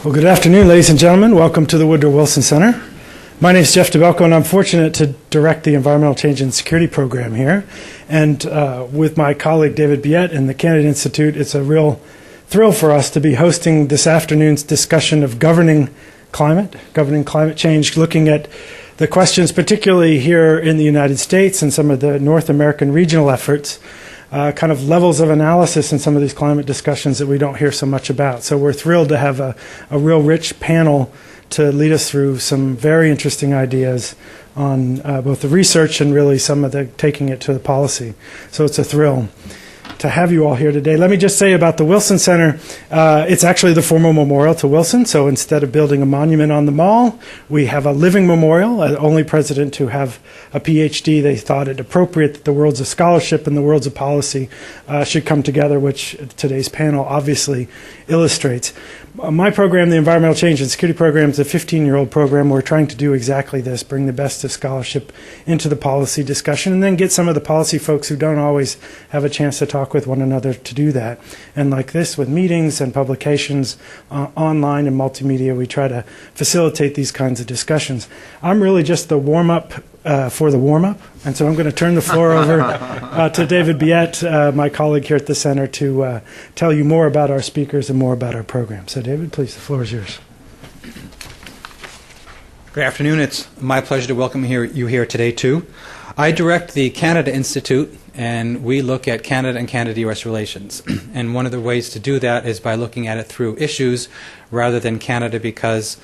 Well, good afternoon, ladies and gentlemen. Welcome to the Woodrow Wilson Center. My name is Jeff DeBelko, and I'm fortunate to direct the Environmental Change and Security program here. And with my colleague David Biet in the Kennedy Institute, it's a real thrill for us to be hosting this afternoon's discussion of governing climate change, looking at the questions, particularly here in the United States and some of the North American regional efforts, kind of levels of analysis in some of these climate discussions that we don't hear so much about. So we're thrilled to have a real rich panel to lead us through some very interesting ideas on both the research and really some of the taking it to the policy. So it's a thrill to have you all here today. Let me just say about the Wilson Center, it's actually the former memorial to Wilson. So instead of building a monument on the mall, we have a living memorial. Only president to have a PhD, they thought it appropriate that the worlds of scholarship and the worlds of policy should come together, which today's panel obviously illustrates. My program, the Environmental Change and Security program, is a 15-year-old program. We're trying to do exactly this, bring the best of scholarship into the policy discussion, and then get some of the policy folks who don't always have a chance to talk with one another to do that. And like this, with meetings and publications online and multimedia, we try to facilitate these kinds of discussions. I'm really just the warm-up for the warm-up, and so I'm going to turn the floor over to David Biet, my colleague here at the center, to tell you more about our speakers and more about our program. So David, please, the floor is yours. Good afternoon. It's my pleasure to welcome you here today, too. I direct the Canada Institute, and we look at Canada and Canada-U.S. relations. And one of the ways to do that is by looking at it through issues rather than Canada, because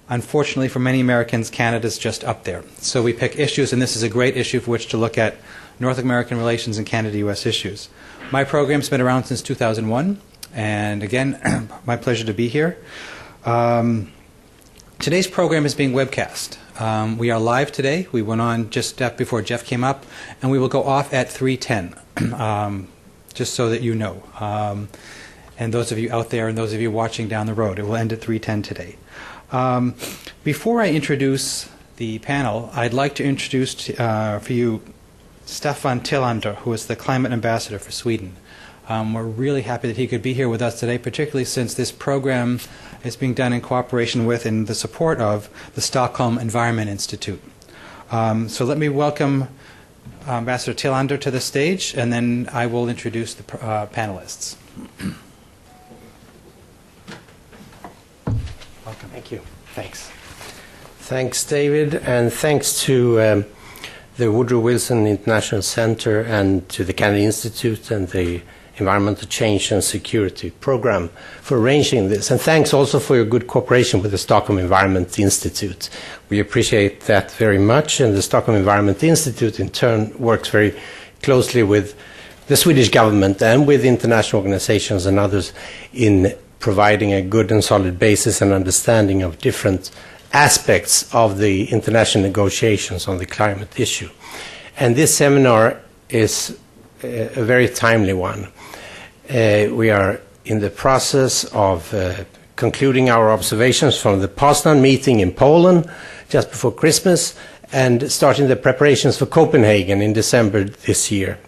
unfortunately, for many Americans, Canada's just up there. So we pick issues, and this is a great issue for which to look at North American relations and Canada-U.S. issues. My program's been around since 2001, and again, my pleasure to be here. Today's program is being webcast. We are live today. We went on just before Jeff came up, and we will go off at 3:10, just so that you know. And those of you out there and those of you watching down the road, it will end at 3:10 today. Before I introduce the panel, I'd like to introduce for you Staffan Tillander, who is the Climate Ambassador for Sweden. We're really happy that he could be here with us today, particularly since this program is being done in cooperation with and the support of the Stockholm Environment Institute. So let me welcome Ambassador Tillander to the stage, and then I will introduce the panelists. Welcome. Thank you. Thanks. Thanks, David, and thanks to the Woodrow Wilson International Center and to the Kennedy Institute and the Environmental Change and Security program for arranging this. And thanks also for your good cooperation with the Stockholm Environment Institute. We appreciate that very much, and the Stockholm Environment Institute in turn works very closely with the Swedish government and with international organizations and others in providing a good and solid basis and understanding of different aspects of the international negotiations on the climate issue. And this seminar is a very timely one. We are in the process of concluding our observations from the Poznan meeting in Poland just before Christmas and starting the preparations for Copenhagen in December this year.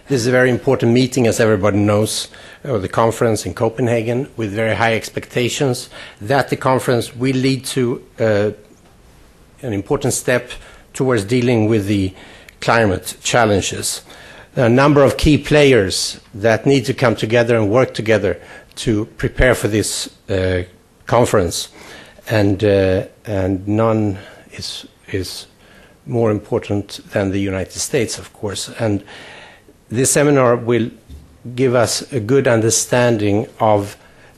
This is a very important meeting, as everybody knows, the conference in Copenhagen, with very high expectations that the conference will lead to an important step towards dealing with the climate challenges. There are a number of key players that need to come together and work together to prepare for this conference, and none is more important than the United States, of course. And this seminar will give us a good understanding of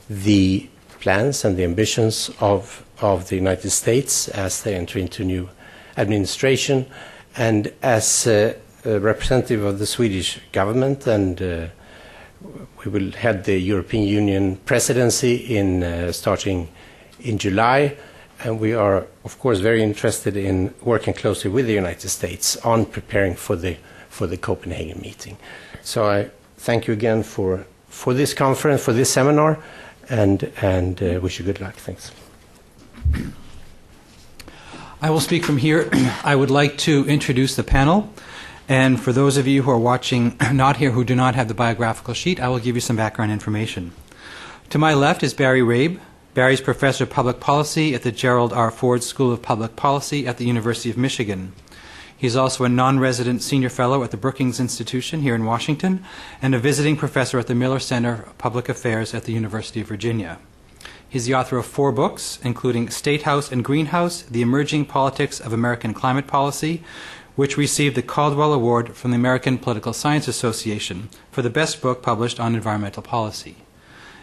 the plans and the ambitions of the United States as they enter into new administration, and as a representative of the Swedish government, and we will head the European Union presidency starting in July, and we are of course very interested in working closely with the United States on preparing for the Copenhagen meeting. So I thank you again for this conference, for this seminar, and wish you good luck. Thanks. I will speak from here. I would like to introduce the panel. And for those of you who are watching not here who do not have the biographical sheet, I will give you some background information. To my left is Barry Rabe. Barry's Professor of Public Policy at the Gerald R. Ford School of Public Policy at the University of Michigan. He's also a non-resident senior fellow at the Brookings Institution here in Washington and a visiting professor at the Miller Center of Public Affairs at the University of Virginia. He's the author of 4 books, including State House and Greenhouse, The Emerging Politics of American Climate Policy, which received the Caldwell Award from the American Political Science Association for the best book published on environmental policy.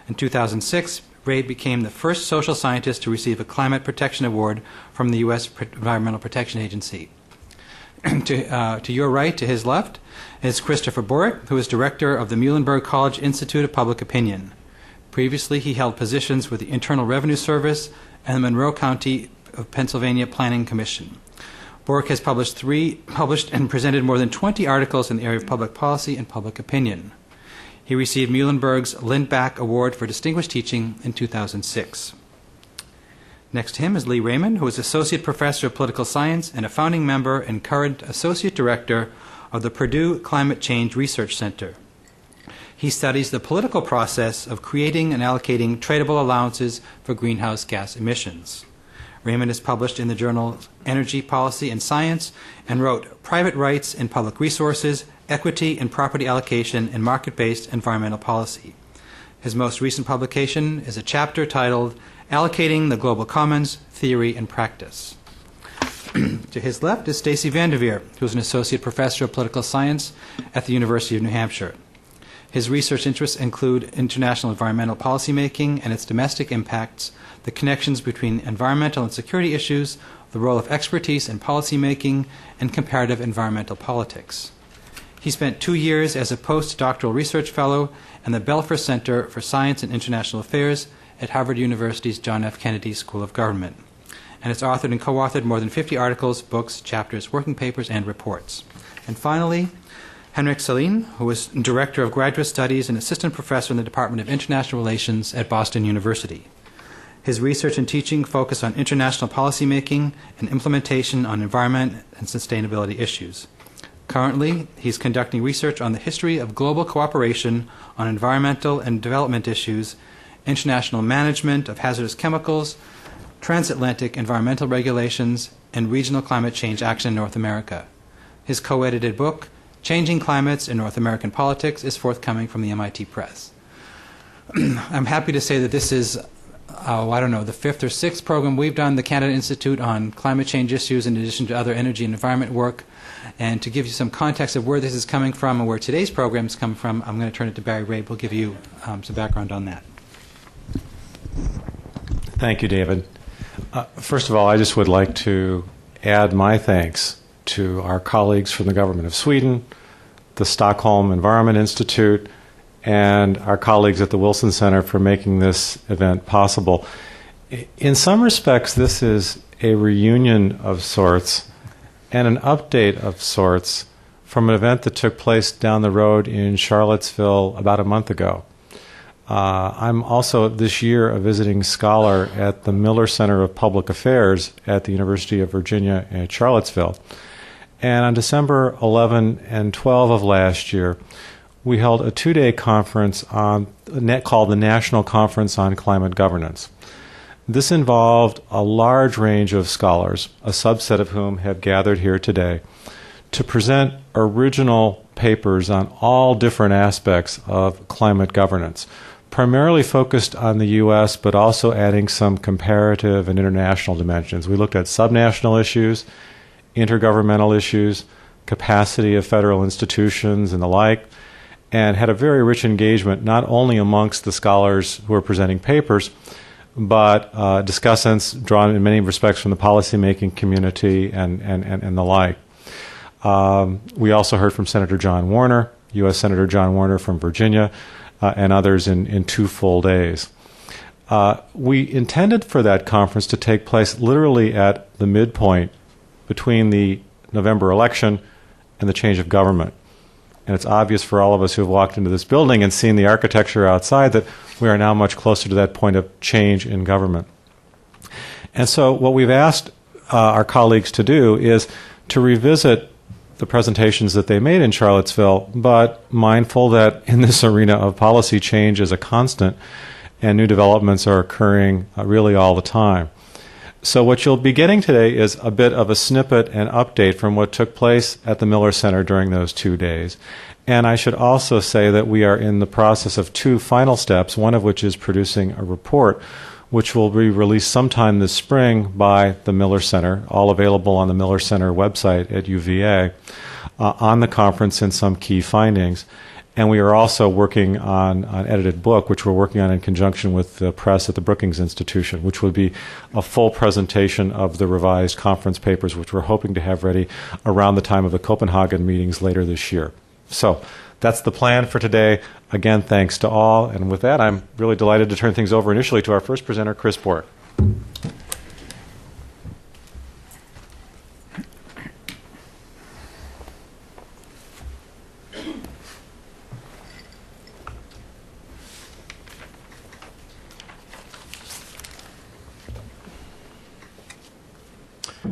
In 2006, Ray became the first social scientist to receive a Climate Protection Award from the U.S. Environmental Protection Agency. To your right, to his left, is Christopher Borick, who is director of the Muhlenberg College Institute of Public Opinion. Previously, he held positions with the Internal Revenue Service and the Monroe County of Pennsylvania Planning Commission. Borick has published and presented more than 20 articles in the area of public policy and public opinion. He received Muhlenberg's Lindback Award for Distinguished Teaching in 2006. Next to him is Lee Raymond, who is Associate Professor of Political Science and a founding member and current Associate Director of the Purdue Climate Change Research Center. He studies the political process of creating and allocating tradable allowances for greenhouse gas emissions. Raymond is published in the journals Energy Policy and Science and wrote Private Rights in Public Resources, Equity and Property Allocation in Market-Based Environmental Policy. His most recent publication is a chapter titled Allocating the Global Commons, Theory and Practice. To his left is Stacy Vanderveer, who is an Associate Professor of Political Science at the University of New Hampshire. His research interests include international environmental policymaking and its domestic impacts, the connections between environmental and security issues, the role of expertise in policymaking, and comparative environmental politics. He spent 2 years as a postdoctoral research fellow in the Belfer Center for Science and International Affairs at Harvard University's John F. Kennedy School of Government, and has authored and co-authored more than 50 articles, books, chapters, working papers, and reports. And finally, Henrik Selin, who is Director of Graduate Studies and Assistant Professor in the Department of International Relations at Boston University. His research and teaching focus on international policymaking and implementation on environment and sustainability issues. Currently, he's conducting research on the history of global cooperation on environmental and development issues, international management of hazardous chemicals, transatlantic environmental regulations, and regional climate change action in North America. His co-edited book, Changing Climates in North American Politics, is forthcoming from the MIT Press. I'm happy to say that this is, the 5th or 6th program we've done, the Canada Institute, on climate change issues in addition to other energy and environment work. And to give you some context of where this is coming from and where today's programs come from, I'm going to turn it to Barry Rabe, who will give you some background on that. Thank you, David. First of all, I just would like to add my thanks to our colleagues from the government of Sweden, the Stockholm Environment Institute, and our colleagues at the Wilson Center for making this event possible. In some respects, this is a reunion of sorts and an update of sorts from an event that took place down the road in Charlottesville about a month ago. I'm also this year a visiting scholar at the Miller Center of Public Affairs at the University of Virginia at Charlottesville. And on December 11 and 12 of last year, we held a 2-day conference called the National Conference on Climate Governance. This involved a large range of scholars, a subset of whom have gathered here today, to present original papers on all different aspects of climate governance, primarily focused on the U.S., but also adding some comparative and international dimensions. We looked at subnational issues, intergovernmental issues, capacity of federal institutions, and the like, and had a very rich engagement not only amongst the scholars who were presenting papers, but discussants drawn in many respects from the policymaking community and the like. We also heard from Senator John Warner, U.S. Senator John Warner from Virginia, and others in 2 full days. We intended for that conference to take place literally at the midpoint between the November election and the change of government. And it's obvious for all of us who have walked into this building and seen the architecture outside that we are now much closer to that point of change in government. And so what we've asked our colleagues to do is to revisit the presentations that they made in Charlottesville, but mindful that in this arena of policy change is a constant, and new developments are occurring really all the time. So what you'll be getting today is a bit of a snippet and update from what took place at the Miller Center during those 2 days. And I should also say that we are in the process of 2 final steps, one of which is producing a report which will be released sometime this spring by the Miller Center, all available on the Miller Center website at UVA, on the conference and some key findings. And we are also working on an edited book, which we're working on in conjunction with the press at the Brookings Institution, which would be a full presentation of the revised conference papers, which we're hoping to have ready around the time of the Copenhagen meetings later this year. So that's the plan for today. Again, thanks to all. And with that, I'm really delighted to turn things over initially to our first presenter, Chris Bork.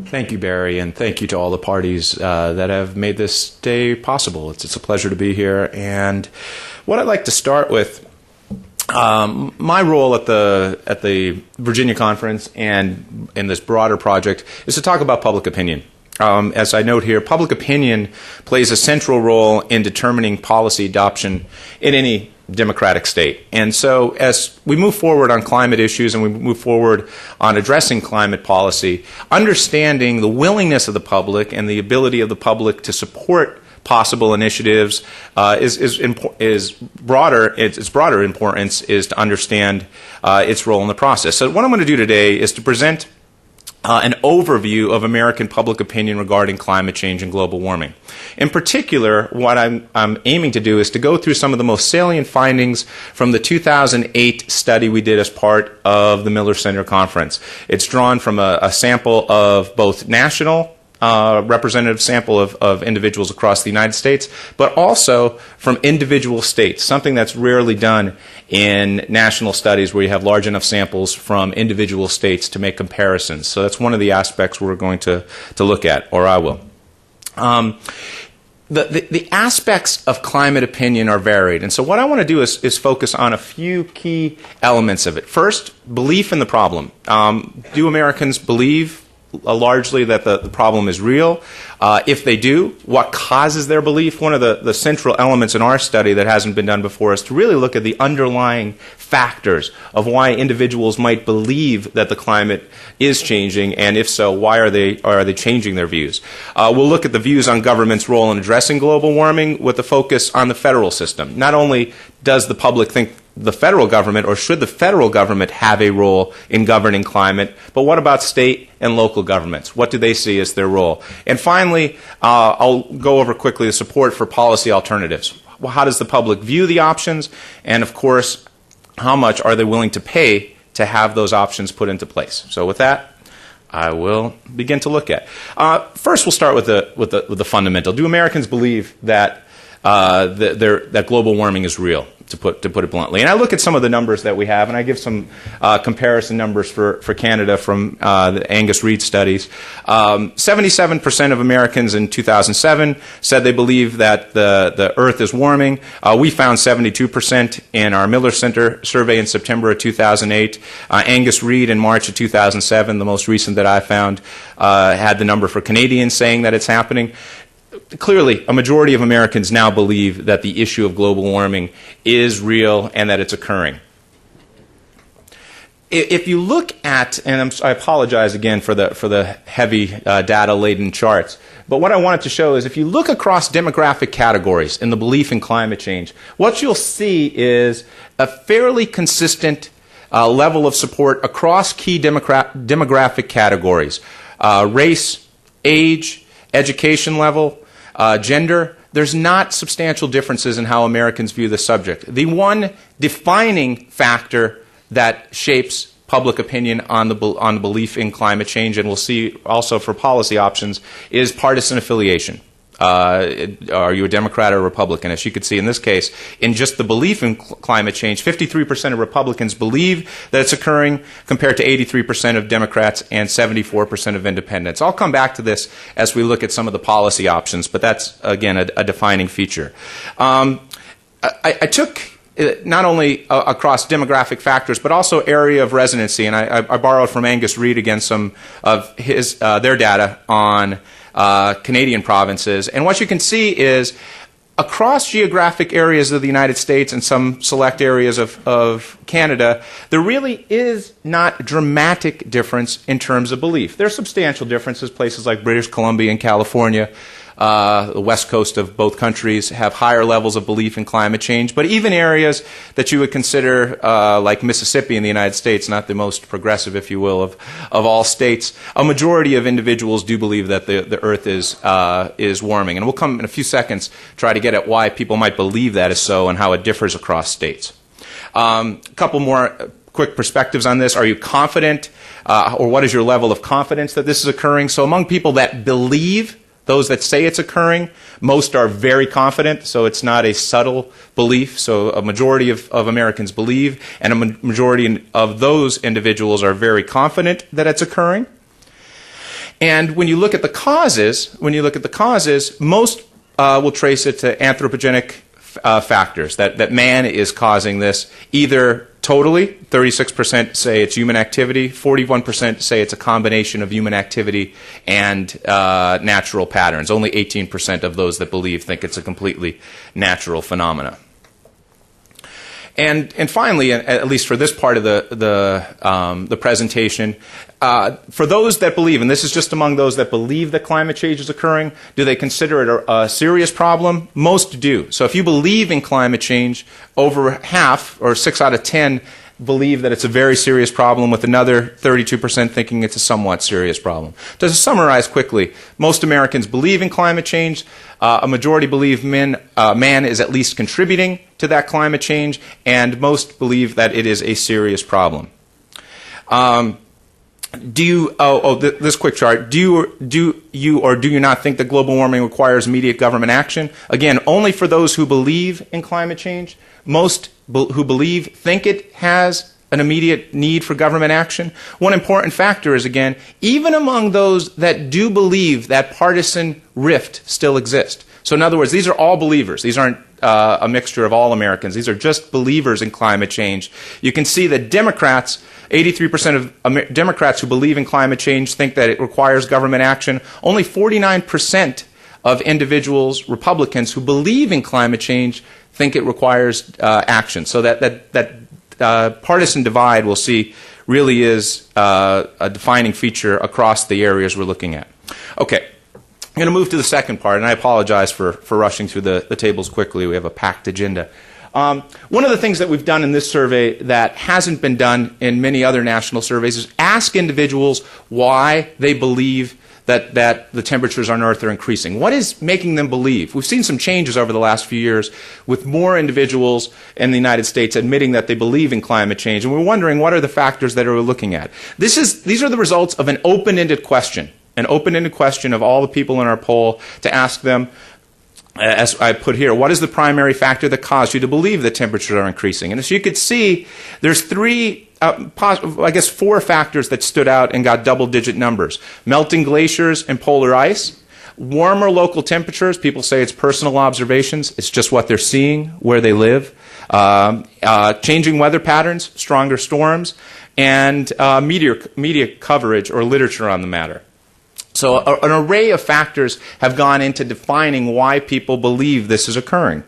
Thank you, Barry, and thank you to all the parties that have made this day possible. It's a pleasure to be here. And what I'd like to start with, my role at the Virginia Conference and in this broader project is to talk about public opinion. As I note here, public opinion plays a central role in determining policy adoption in any democratic state. And so as we move forward on climate issues and we move forward on addressing climate policy, understanding the willingness of the public and the ability of the public to support possible initiatives is broader. Its broader importance is to understand its role in the process. So what I'm going to do today is to present an overview of American public opinion regarding climate change and global warming. In particular, what I'm aiming to do is to go through some of the most salient findings from the 2008 study we did as part of the Miller Center Conference. It's drawn from a sample of both national representative sample of individuals across the United States, but also from individual states, something that's rarely done in national studies where you have large enough samples from individual states to make comparisons. So that's one of the aspects we're going to look at, or I will. The aspects of climate opinion are varied, and so what I want to do is focus on a few key elements of it. First, belief in the problem. Do Americans believe largely that the problem is real? If they do, what causes their belief? One of the central elements in our study that hasn't been done before is to really look at the underlying factors of why individuals might believe that the climate is changing, and if so, why are they changing their views? We'll look at the views on government's role in addressing global warming with a focus on the federal system. Not only does the public think the federal government, or should the federal government have a role in governing climate, but what about state and local governments? What do they see as their role? And finally, I'll go over quickly the support for policy alternatives. Well, how does the public view the options? And of course, how much are they willing to pay to have those options put into place? So with that, I will begin to look at. First, we'll start with the fundamental. Do Americans believe that that global warming is real, to put it bluntly? And I look at some of the numbers that we have, and I give some comparison numbers for Canada from the Angus Reid studies. 77% of Americans in 2007 said they believe that the Earth is warming. We found 72% in our Miller Center survey in September of 2008. Angus Reid in March of 2007, the most recent that I found, had the number for Canadians saying that it's happening. Clearly, a majority of Americans now believe that the issue of global warming is real and that it's occurring. If you look at, and I apologize again for the heavy data-laden charts, but what I wanted to show is if you look across demographic categories in the belief in climate change, what you'll see is a fairly consistent level of support across key demographic categories. Race, age, education level, gender. There's not substantial differences in how Americans view the subject. The one defining factor that shapes public opinion on the belief in climate change, and we'll see also for policy options, is partisan affiliation. Are you a Democrat or a Republican? As you could see in this case, in just the belief in climate change, 53% of Republicans believe that it's occurring compared to 83% of Democrats and 74% of independents. I'll come back to this as we look at some of the policy options, but that's, again, a defining feature. I took not only across demographic factors, but also area of residency. And I borrowed from Angus Reid again some of their data on Canadian provinces. And what you can see is across geographic areas of the United States and some select areas of Canada, there really is not dramatic difference in terms of belief. There are substantial differences. Places like British Columbia and California, the west coast of both countries, have higher levels of belief in climate change. But even areas that you would consider like Mississippi in the United States, not the most progressive, if you will, of all states, a majority of individuals do believe that the Earth is warming. And we'll come in a few seconds try to get at why people might believe that is so and how it differs across states. A couple more quick perspectives on this. Are you confident, or what is your level of confidence that this is occurring? So among people that believe, those that say it's occurring, most are very confident, so it's not a subtle belief. So a majority of Americans believe, and a majority of those individuals are very confident that it's occurring. And when you look at the causes, most will trace it to anthropogenic factors, that man is causing this, either totally, 36% say it's human activity, 41% say it's a combination of human activity and natural patterns. Only 18% of those that believe think it's a completely natural phenomena. And finally, at least for this part of the presentation, for those that believe, and this is just among those that believe that climate change is occurring, do they consider it a serious problem? Most do. So if you believe in climate change, over half, or 6 out of 10, believe that it's a very serious problem, with another 32% thinking it's a somewhat serious problem. To summarize quickly, most Americans believe in climate change. A majority believe man is at least contributing to that climate change, and most believe that it is a serious problem. This quick chart. Do you not think that global warming requires immediate government action? Again, only for those who believe in climate change. Most who believe think it has an immediate need for government action. One important factor is, again, even among those that do believe, that partisan rift still exists. So in other words, these are all believers. These aren't a mixture of all Americans. These are just believers in climate change. You can see that Democrats, 83% of Democrats who believe in climate change think that it requires government action. Only 49% of individuals, Republicans, who believe in climate change think it requires action. So that partisan divide, we'll see, really is a defining feature across the areas we're looking at. Okay. I'm going to move to the second part, and I apologize for rushing through the tables quickly. We have a packed agenda. One of the things that we've done in this survey that hasn't been done in many other national surveys is ask individuals why they believe that the temperatures on Earth are increasing. What is making them believe? We've seen some changes over the last few years with more individuals in the United States admitting that they believe in climate change, and we're wondering what are the factors that we're looking at. These are the results of an open-ended question. An open-ended question of all the people in our poll to ask them, as I put here, what is the primary factor that caused you to believe that temperatures are increasing? And as you could see, there's four factors that stood out and got double-digit numbers. Melting glaciers and polar ice, warmer local temperatures, people say it's personal observations, it's just what they're seeing where they live, changing weather patterns, stronger storms, and media coverage or literature on the matter. So an array of factors have gone into defining why people believe this is occurring.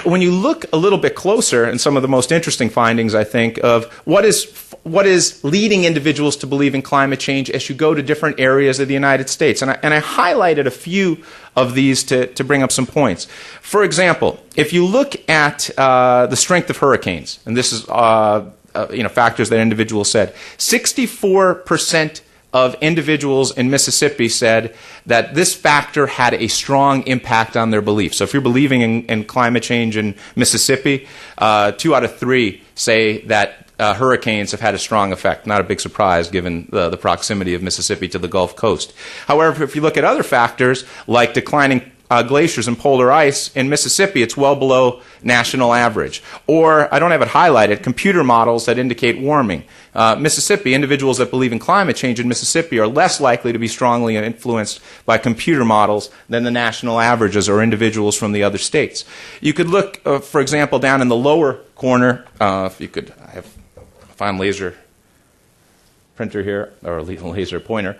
When you look a little bit closer, and some of the most interesting findings, I think, of what is leading individuals to believe in climate change as you go to different areas of the United States. And I highlighted a few of these to bring up some points. For example, if you look at the strength of hurricanes, and this is factors that individuals said, 64% of individuals in Mississippi said that this factor had a strong impact on their belief. So if you're believing in climate change in Mississippi, 2 out of 3 say that hurricanes have had a strong effect. Not a big surprise given the proximity of Mississippi to the Gulf Coast. However, if you look at other factors like declining glaciers and polar ice. In Mississippi, it's well below national average. Or, I don't have it highlighted, computer models that indicate warming. Mississippi, individuals that believe in climate change in Mississippi are less likely to be strongly influenced by computer models than the national averages or individuals from the other states. You could look, for example, down in the lower corner, if you could, I have a fine laser printer here, or laser pointer.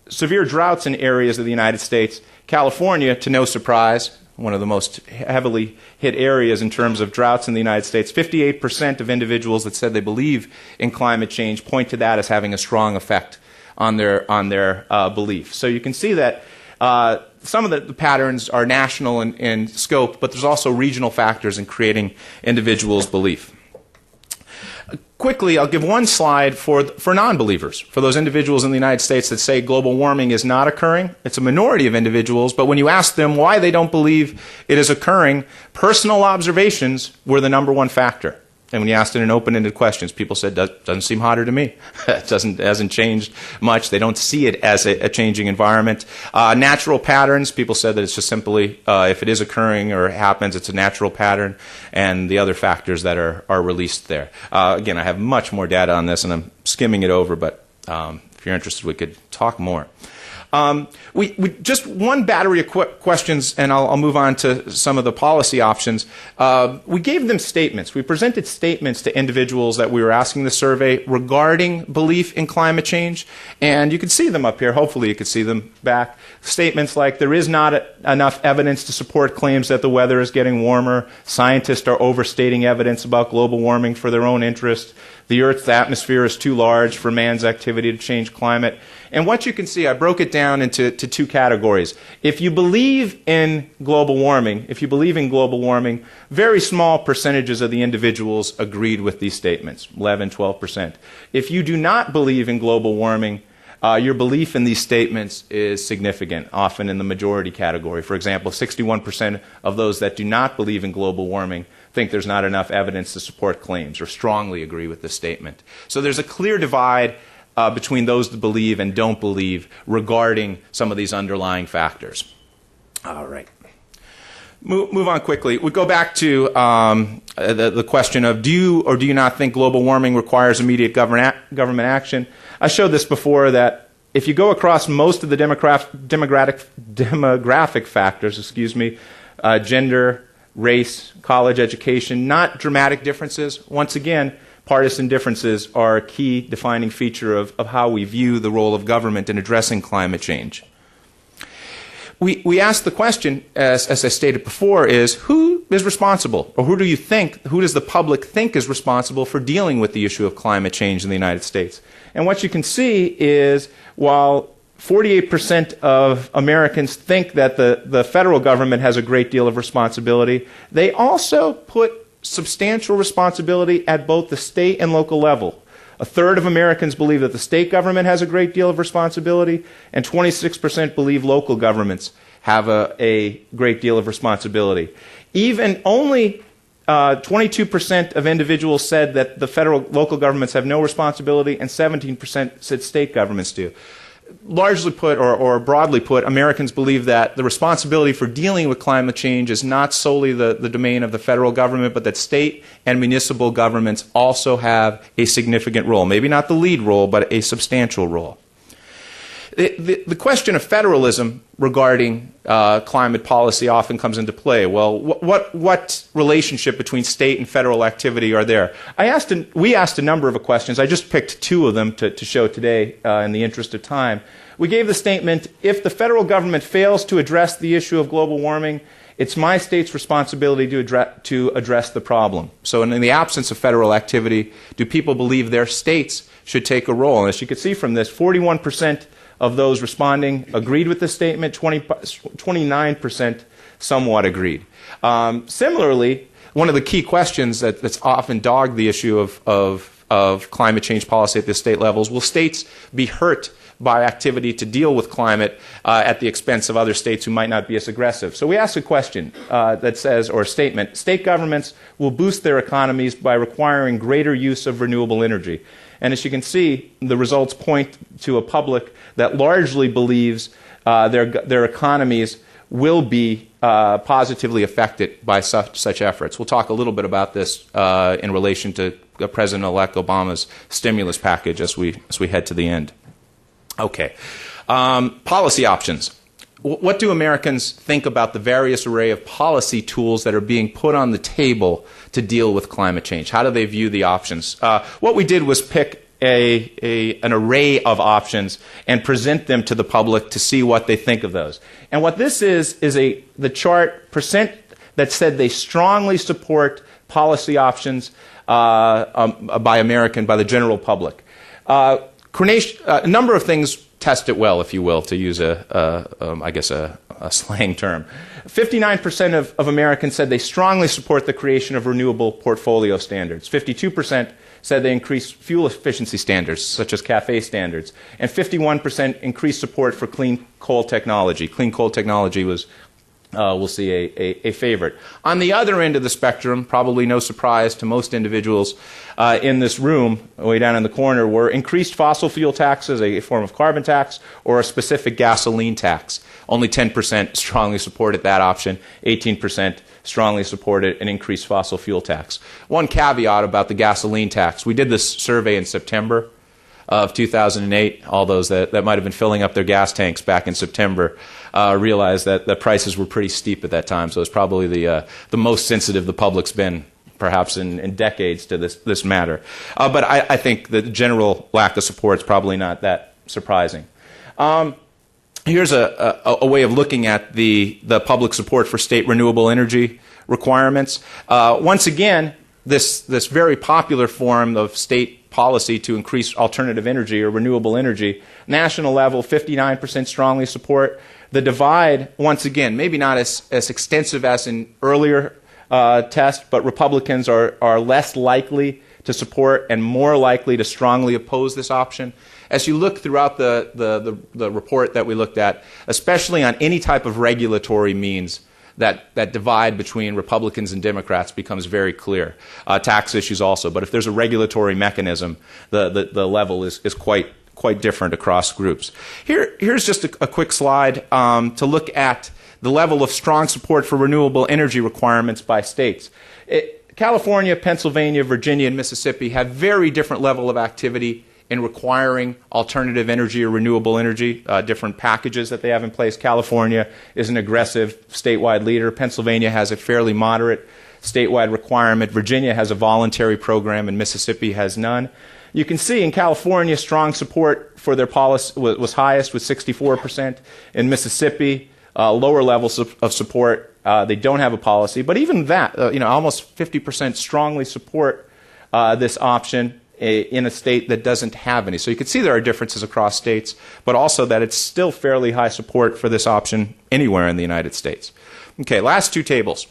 Severe droughts in areas of the United States. California, to no surprise, one of the most heavily hit areas in terms of droughts in the United States. 58% of individuals that said they believe in climate change point to that as having a strong effect on their belief. So you can see that some of the patterns are national in scope, but there's also regional factors in creating individuals' belief. Quickly, I'll give one slide for non-believers, for those individuals in the United States that say global warming is not occurring. It's a minority of individuals, but when you ask them why they don't believe it is occurring, personal observations were the number one factor. And when you asked it in open-ended questions, people said, doesn't seem hotter to me. It hasn't changed much. They don't see it as a changing environment. Natural patterns, people said that it's just simply, if it is occurring or happens, it's a natural pattern, and the other factors that are released there. Again, I have much more data on this, and I'm skimming it over, but if you're interested, we could talk more. We just one battery of questions, and I'll move on to some of the policy options. We gave them statements. We presented statements to individuals that we were asking the survey regarding belief in climate change, and you can see them up here. Hopefully you can see them back. Statements like, there is not enough evidence to support claims that the weather is getting warmer. Scientists are overstating evidence about global warming for their own interest. The Earth's atmosphere is too large for man's activity to change climate. And what you can see, I broke it down into two categories. If you believe in global warming, very small percentages of the individuals agreed with these statements, 11, 12%. If you do not believe in global warming, your belief in these statements is significant, often in the majority category. For example, 61% of those that do not believe in global warming think there's not enough evidence to support claims or strongly agree with the statement. So there's a clear divide between those that believe and don't believe regarding some of these underlying factors. All right. Move on quickly. We go back to the question of, do you or do you not think global warming requires immediate government action? I showed this before, that if you go across most of the demographic factors, gender, race, college education, not dramatic differences. Once again, partisan differences are a key defining feature of how we view the role of government in addressing climate change. We asked the question, as I stated before, is who is responsible, or who does the public think is responsible for dealing with the issue of climate change in the United States? And what you can see is, while 48% of Americans think that the federal government has a great deal of responsibility, they also put substantial responsibility at both the state and local level. A third of Americans believe that the state government has a great deal of responsibility, and 26% believe local governments have a great deal of responsibility. Even only 22% of individuals said that the local governments have no responsibility, and 17% said state governments do. Largely put, or broadly put, Americans believe that the responsibility for dealing with climate change is not solely the domain of the federal government, but that state and municipal governments also have a significant role. Maybe not the lead role, but a substantial role. The question of federalism regarding climate policy often comes into play. Well, what relationship between state and federal activity are there? We asked a number of questions. I just picked two of them to show today in the interest of time. We gave the statement, if the federal government fails to address the issue of global warming, it's my state's responsibility to address the problem. So in the absence of federal activity, do people believe their states should take a role? And as you can see from this, 41% of those responding agreed with the statement, 29% somewhat agreed. Similarly, one of the key questions that's often dogged the issue of climate change policy at the state levels, will states be hurt by activity to deal with climate at the expense of other states who might not be as aggressive? So we asked a question that says, or a statement, state governments will boost their economies by requiring greater use of renewable energy. And as you can see, the results point to a public that largely believes their economies will be positively affected by such efforts. We'll talk a little bit about this in relation to President-elect Obama's stimulus package as we head to the end. Okay. Policy options. What do Americans think about the various array of policy tools that are being put on the table to deal with climate change? How do they view the options? What we did was pick an array of options and present them to the public to see what they think of those. And what this is the chart percent that said they strongly support policy options by the general public. A number of things test it well, if you will, to use a slang term. 59% of Americans said they strongly support the creation of renewable portfolio standards. 52% said they increase fuel efficiency standards, such as CAFE standards. And 51% increased support for clean coal technology. Clean coal technology was, we'll see, a favorite. On the other end of the spectrum, probably no surprise to most individuals in this room, way down in the corner, were increased fossil fuel taxes, a form of carbon tax, or a specific gasoline tax. Only 10% strongly supported that option. 18% strongly supported an increased fossil fuel tax. One caveat about the gasoline tax. We did this survey in September of 2008. All those that might have been filling up their gas tanks back in September realized that the prices were pretty steep at that time. So it's probably the most sensitive the public's been perhaps in decades to this matter. But I think the general lack of support is probably not that surprising. Here's a way of looking at the public support for state renewable energy requirements. Once again, this very popular form of state policy to increase alternative energy or renewable energy, national level, 59% strongly support. The divide, once again, maybe not as extensive as in earlier tests, but Republicans are less likely to support and more likely to strongly oppose this option. As you look throughout the report that we looked at, especially on any type of regulatory means, that divide between Republicans and Democrats becomes very clear. Tax issues also, but if there's a regulatory mechanism, the level is quite different across groups. Here's just a quick slide to look at the level of strong support for renewable energy requirements by states. California, Pennsylvania, Virginia, and Mississippi have very different level of activity in requiring alternative energy or renewable energy, different packages that they have in place. California is an aggressive statewide leader. Pennsylvania has a fairly moderate statewide requirement. Virginia has a voluntary program, and Mississippi has none. You can see in California, strong support for their policy was highest with 64%. In Mississippi, lower levels of support. They don't have a policy, but even that, almost 50% strongly support this option in a state that doesn't have any. So you can see there are differences across states, but also that it's still fairly high support for this option anywhere in the United States. Okay, last two tables.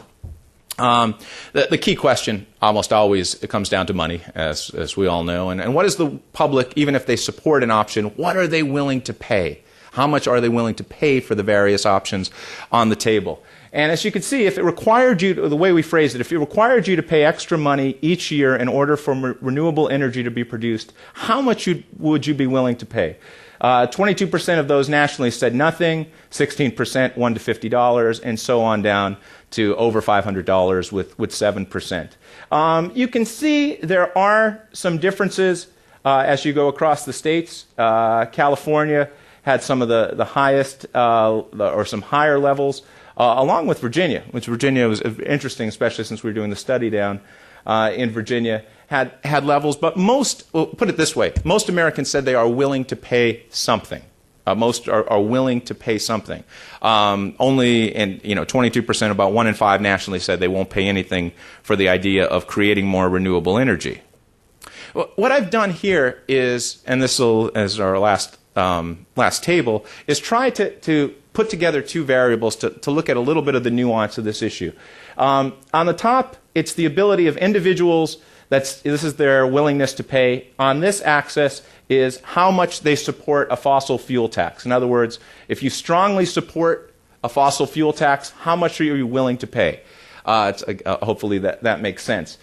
The key question almost always it comes down to money, as we all know. And what is the public, even if they support an option, what are they willing to pay? How much are they willing to pay for the various options on the table? And as you can see, if it required you, the way we phrased it, if it required you to pay extra money each year in order for renewable energy to be produced, how much would you be willing to pay? 22% of those nationally said nothing, 16% $1 to $50, and so on down to over $500 with 7%. You can see there are some differences as you go across the states. California had some of the highest or some higher levels, along with Virginia, which Virginia was interesting, especially since we were doing the study down in Virginia, had levels. But put it this way, most Americans said they are willing to pay something. Most are willing to pay something. Only, 22%, about 1 in 5 nationally said they won't pay anything for the idea of creating more renewable energy. What I've done here is, and this will, as our last table, is try to put together two variables to look at a little bit of the nuance of this issue. On the top, it's the ability of individuals, this is their willingness to pay. On this axis is how much they support a fossil fuel tax. In other words, if you strongly support a fossil fuel tax, how much are you willing to pay? Hopefully that makes sense.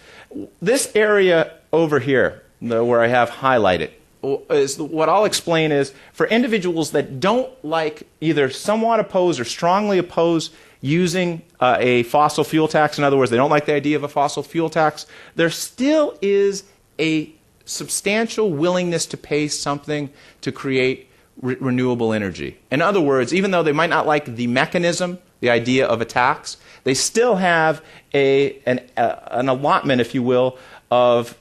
This area over here, where I have highlighted, what I'll explain is for individuals that don't like, either somewhat oppose or strongly oppose using a fossil fuel tax, in other words, they don't like the idea of a fossil fuel tax, there still is a substantial willingness to pay something to create renewable energy. In other words, even though they might not like the mechanism, the idea of a tax, they still have an allotment, if you will, of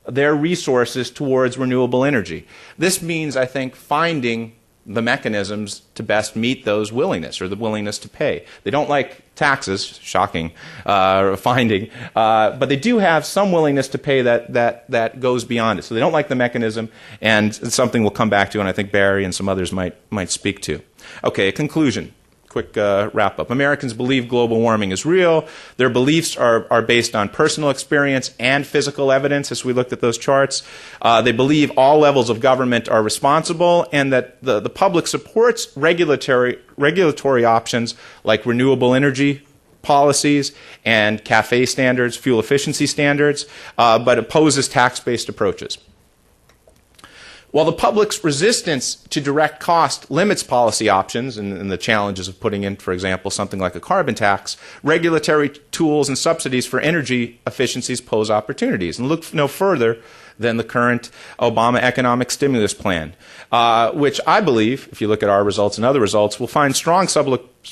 their resources towards renewable energy. This means, I think, finding the mechanisms to best meet those willingness, or the willingness to pay. They don't like taxes, shocking finding, but they do have some willingness to pay that goes beyond it. So they don't like the mechanism, and it's something we'll come back to, and I think Barry and some others might speak to. Okay, a conclusion. Quick wrap-up. Americans believe global warming is real. Their beliefs are based on personal experience and physical evidence, as we looked at those charts. They believe all levels of government are responsible, and that the public supports regulatory options like renewable energy policies and CAFE standards, fuel efficiency standards, but opposes tax-based approaches. While the public's resistance to direct cost limits policy options and the challenges of putting in, for example, something like a carbon tax, regulatory tools and subsidies for energy efficiencies pose opportunities. And look no further than the current Obama economic stimulus plan, which I believe, if you look at our results and other results, will find strong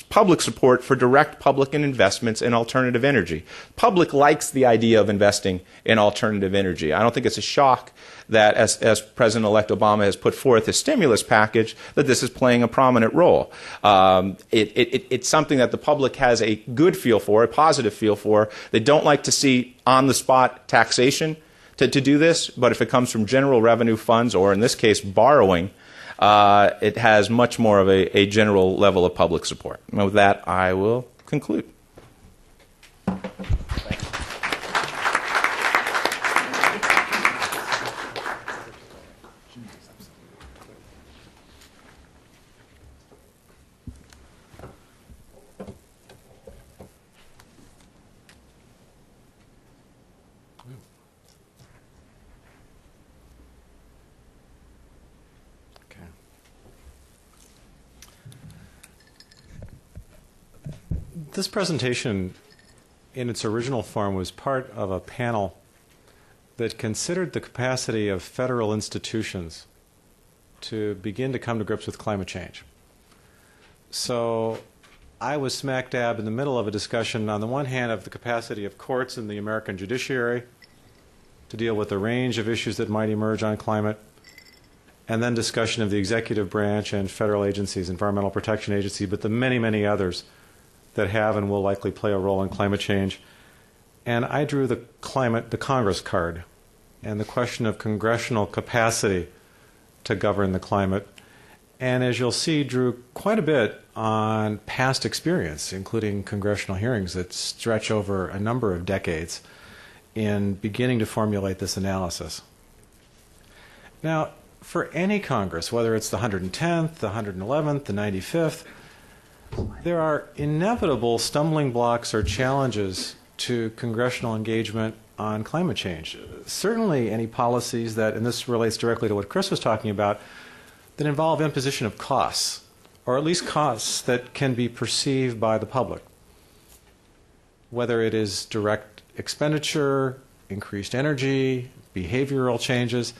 public support for direct public investments in alternative energy. Public likes the idea of investing in alternative energy. I don't think it's a shock that as President-elect Obama has put forth his stimulus package, that this is playing a prominent role. It's something that the public has a good feel for, a positive feel for. They don't like to see on-the-spot taxation to do this, but if it comes from general revenue funds, or in this case, borrowing, it has much more of a general level of public support. And with that, I will conclude. This presentation, in its original form, was part of a panel that considered the capacity of federal institutions to begin to come to grips with climate change. So I was smack dab in the middle of a discussion, on the one hand, of the capacity of courts and the American judiciary to deal with a range of issues that might emerge on climate, and then discussion of the executive branch and federal agencies, Environmental Protection Agency, but the many, many others that have and will likely play a role in climate change. And I drew the Congress card, and the question of congressional capacity to govern the climate. And as you'll see, drew quite a bit on past experience, including congressional hearings that stretch over a number of decades in beginning to formulate this analysis. Now, for any Congress, whether it's the 110th, the 111th, the 95th, there are inevitable stumbling blocks or challenges to congressional engagement on climate change. Certainly any policies that, and this relates directly to what Chris was talking about, that involve imposition of costs, or at least costs that can be perceived by the public. Whether it is direct expenditure, increased energy, behavioral changes,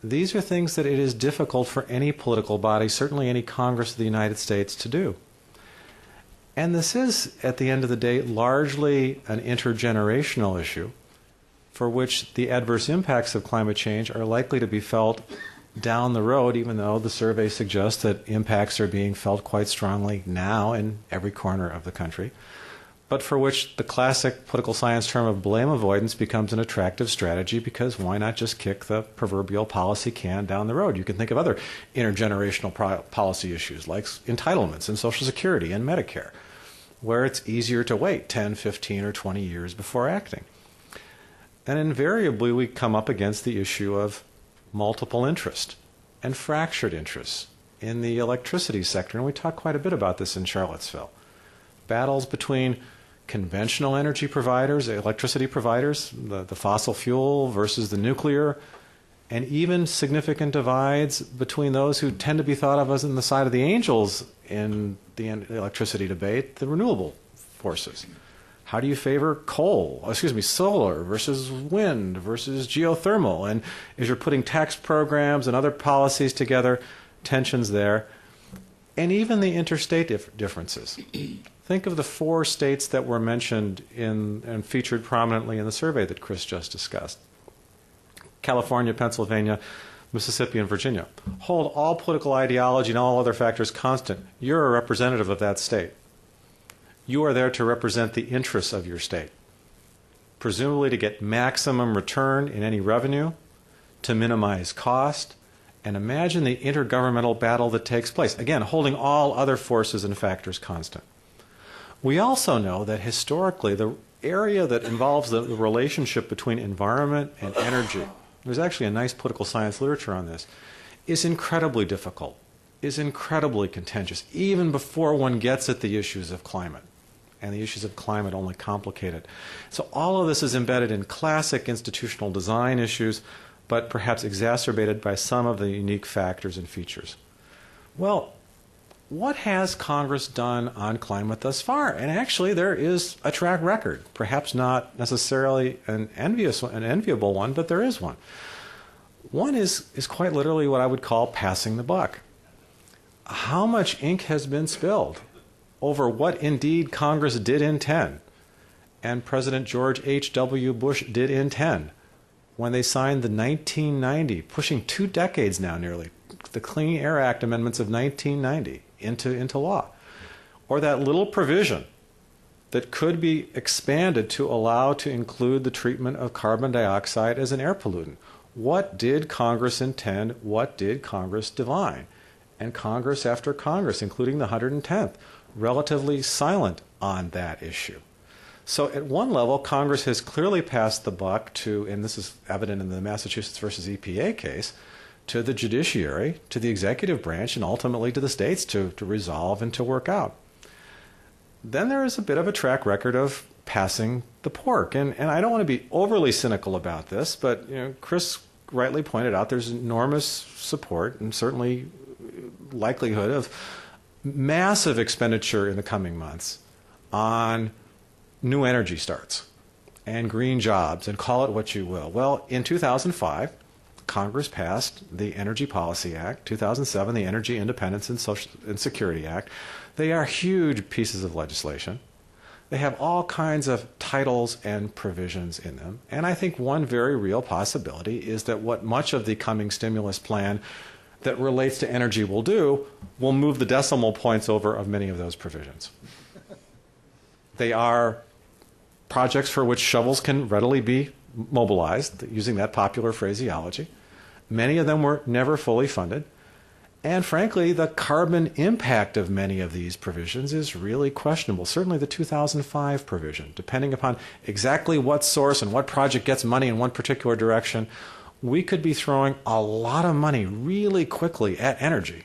these are things that it is difficult for any political body, certainly any Congress of the United States, to do. And this is, at the end of the day, largely an intergenerational issue for which the adverse impacts of climate change are likely to be felt down the road, even though the survey suggests that impacts are being felt quite strongly now in every corner of the country, but for which the classic political science term of blame avoidance becomes an attractive strategy, because why not just kick the proverbial policy can down the road? You can think of other intergenerational policy issues like entitlements and Social Security and Medicare, where it's easier to wait 10, 15, or 20 years before acting. And invariably we come up against the issue of multiple interest and fractured interests in the electricity sector, and we talk quite a bit about this in Charlottesville. Battles between conventional energy providers, electricity providers, the fossil fuel versus the nuclear, and even significant divides between those who tend to be thought of as on the side of the angels in the electricity debate, the renewable forces. How do you favor solar versus wind versus geothermal? And as you're putting tax programs and other policies together, tensions there. And even the interstate differences. Think of the 4 states that were mentioned and featured prominently in the survey that Chris just discussed. California, Pennsylvania, Mississippi, and Virginia. Hold all political ideology and all other factors constant. You're a representative of that state. You are there to represent the interests of your state, presumably to get maximum return in any revenue, to minimize cost, and imagine the intergovernmental battle that takes place, again, holding all other forces and factors constant. We also know that historically, the area that involves the relationship between environment and energy, there's actually a nice political science literature on this, is incredibly difficult, is incredibly contentious, even before one gets at the issues of climate. And the issues of climate only complicate it. So all of this is embedded in classic institutional design issues, but perhaps exacerbated by some of the unique factors and features. Well, what has Congress done on climate thus far? And actually, there is a track record. Perhaps not necessarily an enviable one, but there is one. One is quite literally what I would call passing the buck. How much ink has been spilled over what indeed Congress did intend, and President George H.W. Bush did intend when they signed the 1990, pushing 2 decades now nearly, the Clean Air Act amendments of 1990 into law. Or that little provision that could be expanded to allow to include the treatment of carbon dioxide as an air pollutant. What did Congress intend? What did Congress divine? And Congress after Congress, including the 110th, relatively silent on that issue. So at one level, Congress has clearly passed the buck to, and this is evident in the Massachusetts versus EPA case, to the judiciary, to the executive branch, and ultimately to the states to resolve and to work out. Then there is a bit of a track record of passing the pork. And I don't want to be overly cynical about this, but Chris rightly pointed out there's enormous support and certainly likelihood of massive expenditure in the coming months on new energy starts and green jobs, and call it what you will. Well, in 2005, Congress passed the Energy Policy Act, 2007, the Energy Independence and Security Act. They are huge pieces of legislation. They have all kinds of titles and provisions in them. And I think one very real possibility is that what much of the coming stimulus plan that relates to energy will do will move the decimal points over of many of those provisions. They are projects for which shovels can readily be mobilized, using that popular phraseology. Many of them were never fully funded. And frankly, the carbon impact of many of these provisions is really questionable. Certainly the 2005 provision, depending upon exactly what source and what project gets money in one particular direction, we could be throwing a lot of money really quickly at energy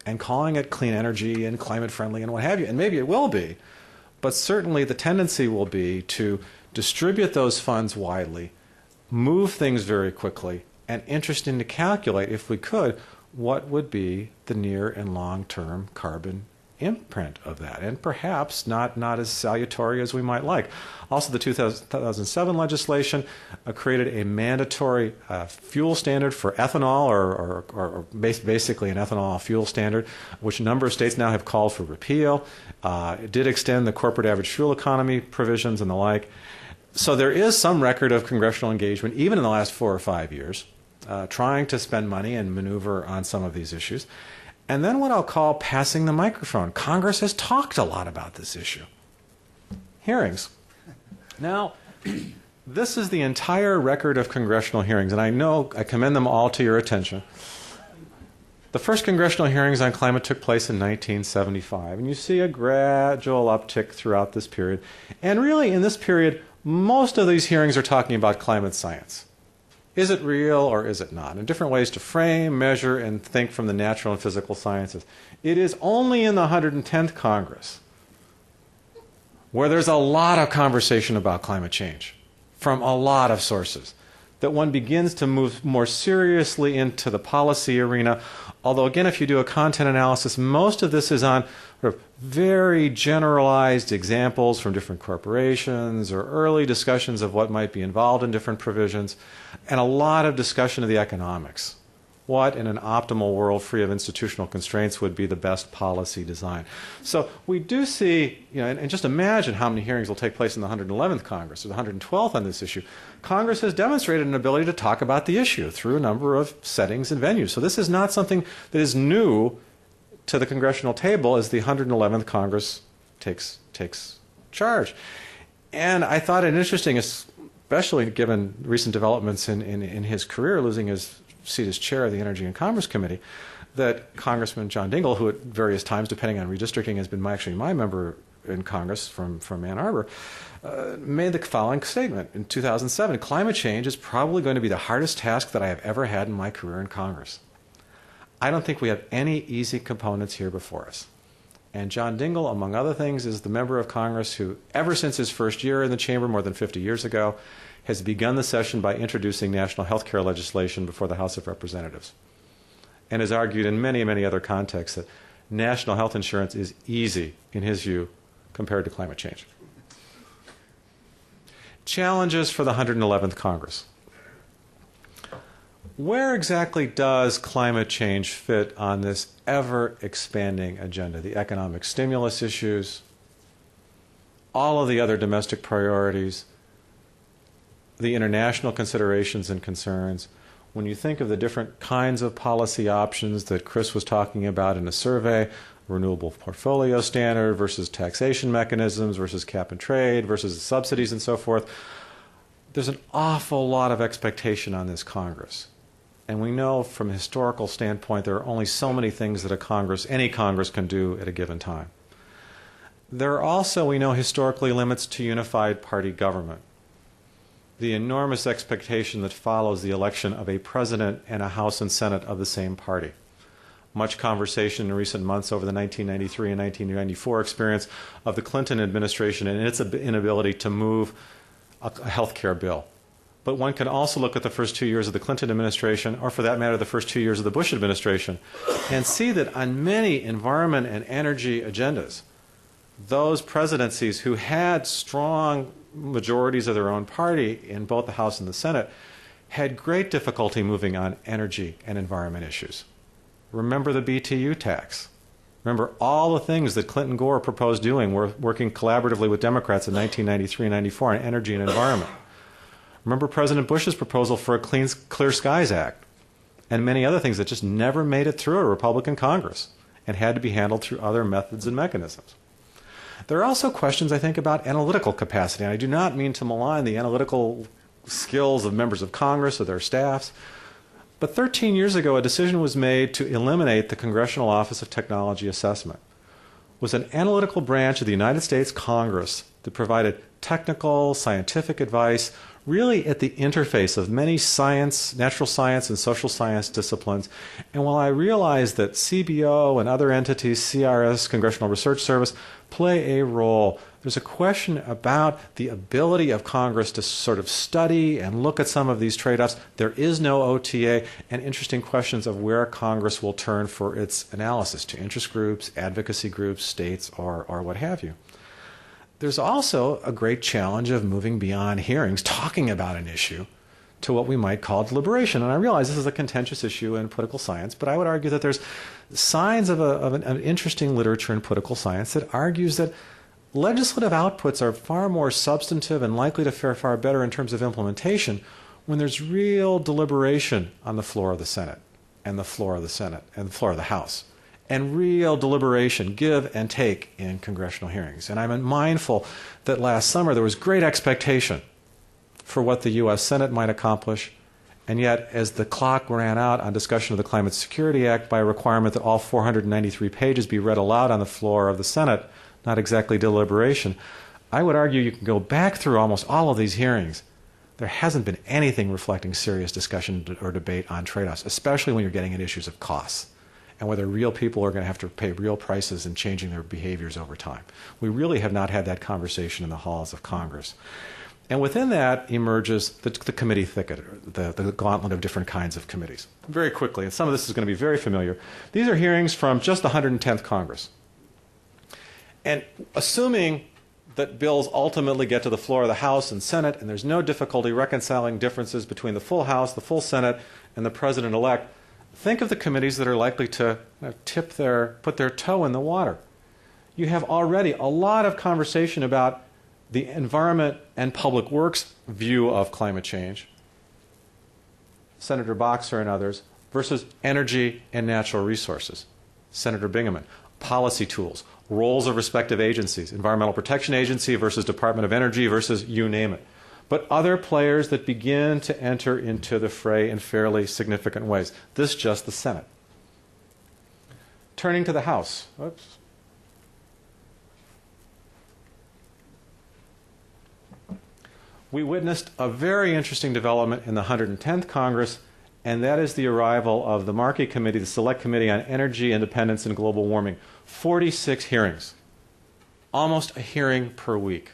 and calling it clean energy and climate friendly and what have you. And maybe it will be, but certainly the tendency will be to distribute those funds widely, move things very quickly, and interesting to calculate, if we could, what would be the near and long-term carbon imprint of that, and perhaps not as salutary as we might like. Also, the 2007 legislation created a mandatory fuel standard for ethanol, or basically an ethanol fuel standard, which a number of states now have called for repeal. It did extend the corporate average fuel economy provisions and the like. So there is some record of congressional engagement, even in the last 4 or 5 years, trying to spend money and maneuver on some of these issues. And then what I'll call passing the microphone. Congress has talked a lot about this issue. Hearings. Now, this is the entire record of congressional hearings, and I know I commend them all to your attention. The first congressional hearings on climate took place in 1975, and you see a gradual uptick throughout this period. And really, in this period, most of these hearings are talking about climate science. Is it real or is it not? And different ways to frame, measure, and think from the natural and physical sciences. It is only in the 110th Congress where there's a lot of conversation about climate change from a lot of sources. that one begins to move more seriously into the policy arena. Although, again, if you do a content analysis, most of this is on sort of very generalized examples from different corporations or early discussions of what might be involved in different provisions, and a lot of discussion of the economics. What, in an optimal world free of institutional constraints, would be the best policy design? So we do see, and just imagine how many hearings will take place in the 111th Congress or the 112th on this issue. Congress has demonstrated an ability to talk about the issue through a number of settings and venues. So this is not something that is new to the congressional table as the 111th Congress takes charge. And I thought it interesting, especially given recent developments in his career, losing his seat as chair of the Energy and Commerce Committee, that Congressman John Dingell, who at various times, depending on redistricting, has been actually my member in Congress from Ann Arbor, made the following statement in 2007: "Climate change is probably going to be the hardest task that I have ever had in my career in Congress. I don't think we have any easy components here before us." And John Dingell, among other things, is the member of Congress who, ever since his first year in the chamber more than 50 years ago, has begun the session by introducing national health care legislation before the House of Representatives, and has argued in many, many other contexts that national health insurance is easy, in his view, compared to climate change. Challenges for the 111th Congress. Where exactly does climate change fit on this ever-expanding agenda? The economic stimulus issues, all of the other domestic priorities, the international considerations and concerns. When you think of the different kinds of policy options that Chris was talking about in a survey, renewable portfolio standard versus taxation mechanisms versus cap and trade versus subsidies and so forth, there's an awful lot of expectation on this Congress. And we know from a historical standpoint there are only so many things that any Congress can do at a given time. There are also, we know, historically limits to unified party government. The enormous expectation that follows the election of a president and a House and Senate of the same party. Much conversation in recent months over the 1993 and 1994 experience of the Clinton administration and its inability to move a health care bill. But one can also look at the first 2 years of the Clinton administration, or for that matter, the first 2 years of the Bush administration, and see that on many environment and energy agendas, those presidencies who had strong majorities of their own party in both the House and the Senate had great difficulty moving on energy and environment issues. Remember the BTU tax. Remember all the things that Clinton Gore proposed doing, working collaboratively with Democrats in 1993 and 94 on energy and environment. Remember President Bush's proposal for a Clear Skies Act and many other things that just never made it through a Republican Congress and had to be handled through other methods and mechanisms. There are also questions, I think, about analytical capacity. And I do not mean to malign the analytical skills of members of Congress or their staffs. But 13 years ago, a decision was made to eliminate the Congressional Office of Technology Assessment. It was an analytical branch of the United States Congress that provided technical, scientific advice, really at the interface of many science, natural science, and social science disciplines. And while I realize that CBO and other entities, CRS, Congressional Research Service, play a role, there's a question about the ability of Congress to sort of study and look at some of these trade-offs. There is no OTA, and interesting questions of where Congress will turn for its analysis, to interest groups, advocacy groups, states, or what have you. There's also a great challenge of moving beyond hearings, talking about an issue, to what we might call deliberation. And I realize this is a contentious issue in political science, but I would argue that there's signs of an interesting literature in political science that argues that legislative outputs are far more substantive and likely to fare far better in terms of implementation when there's real deliberation on the floor of the Senate and the floor of the Senate and the floor of the House, and real deliberation, give and take in congressional hearings. And I'm mindful that last summer there was great expectation for what the U.S. Senate might accomplish, and yet as the clock ran out on discussion of the Climate Security Act by a requirement that all 493 pages be read aloud on the floor of the Senate, not exactly deliberation, I would argue you can go back through almost all of these hearings. There hasn't been anything reflecting serious discussion or debate on trade-offs, especially when you're getting at issues of costs and whether real people are going to have to pay real prices in changing their behaviors over time. We really have not had that conversation in the halls of Congress. And within that emerges the committee thicket, or the gauntlet of different kinds of committees. Very quickly, and some of this is going to be very familiar, these are hearings from just the 110th Congress. And assuming that bills ultimately get to the floor of the House and Senate, and there's no difficulty reconciling differences between the full House, the full Senate, and the President-elect, think of the committees that are likely to put their toe in the water. You have already a lot of conversation about the Environment and Public Works view of climate change, Senator Boxer and others, versus Energy and Natural Resources, Senator Bingaman. Policy tools, roles of respective agencies, Environmental Protection Agency versus Department of Energy versus you name it. But other players that begin to enter into the fray in fairly significant ways. This just the Senate. Turning to the House. Oops. We witnessed a very interesting development in the 110th Congress, and that is the arrival of the Markey Committee, the Select Committee on Energy Independence and Global Warming. 46 hearings, almost a hearing per week.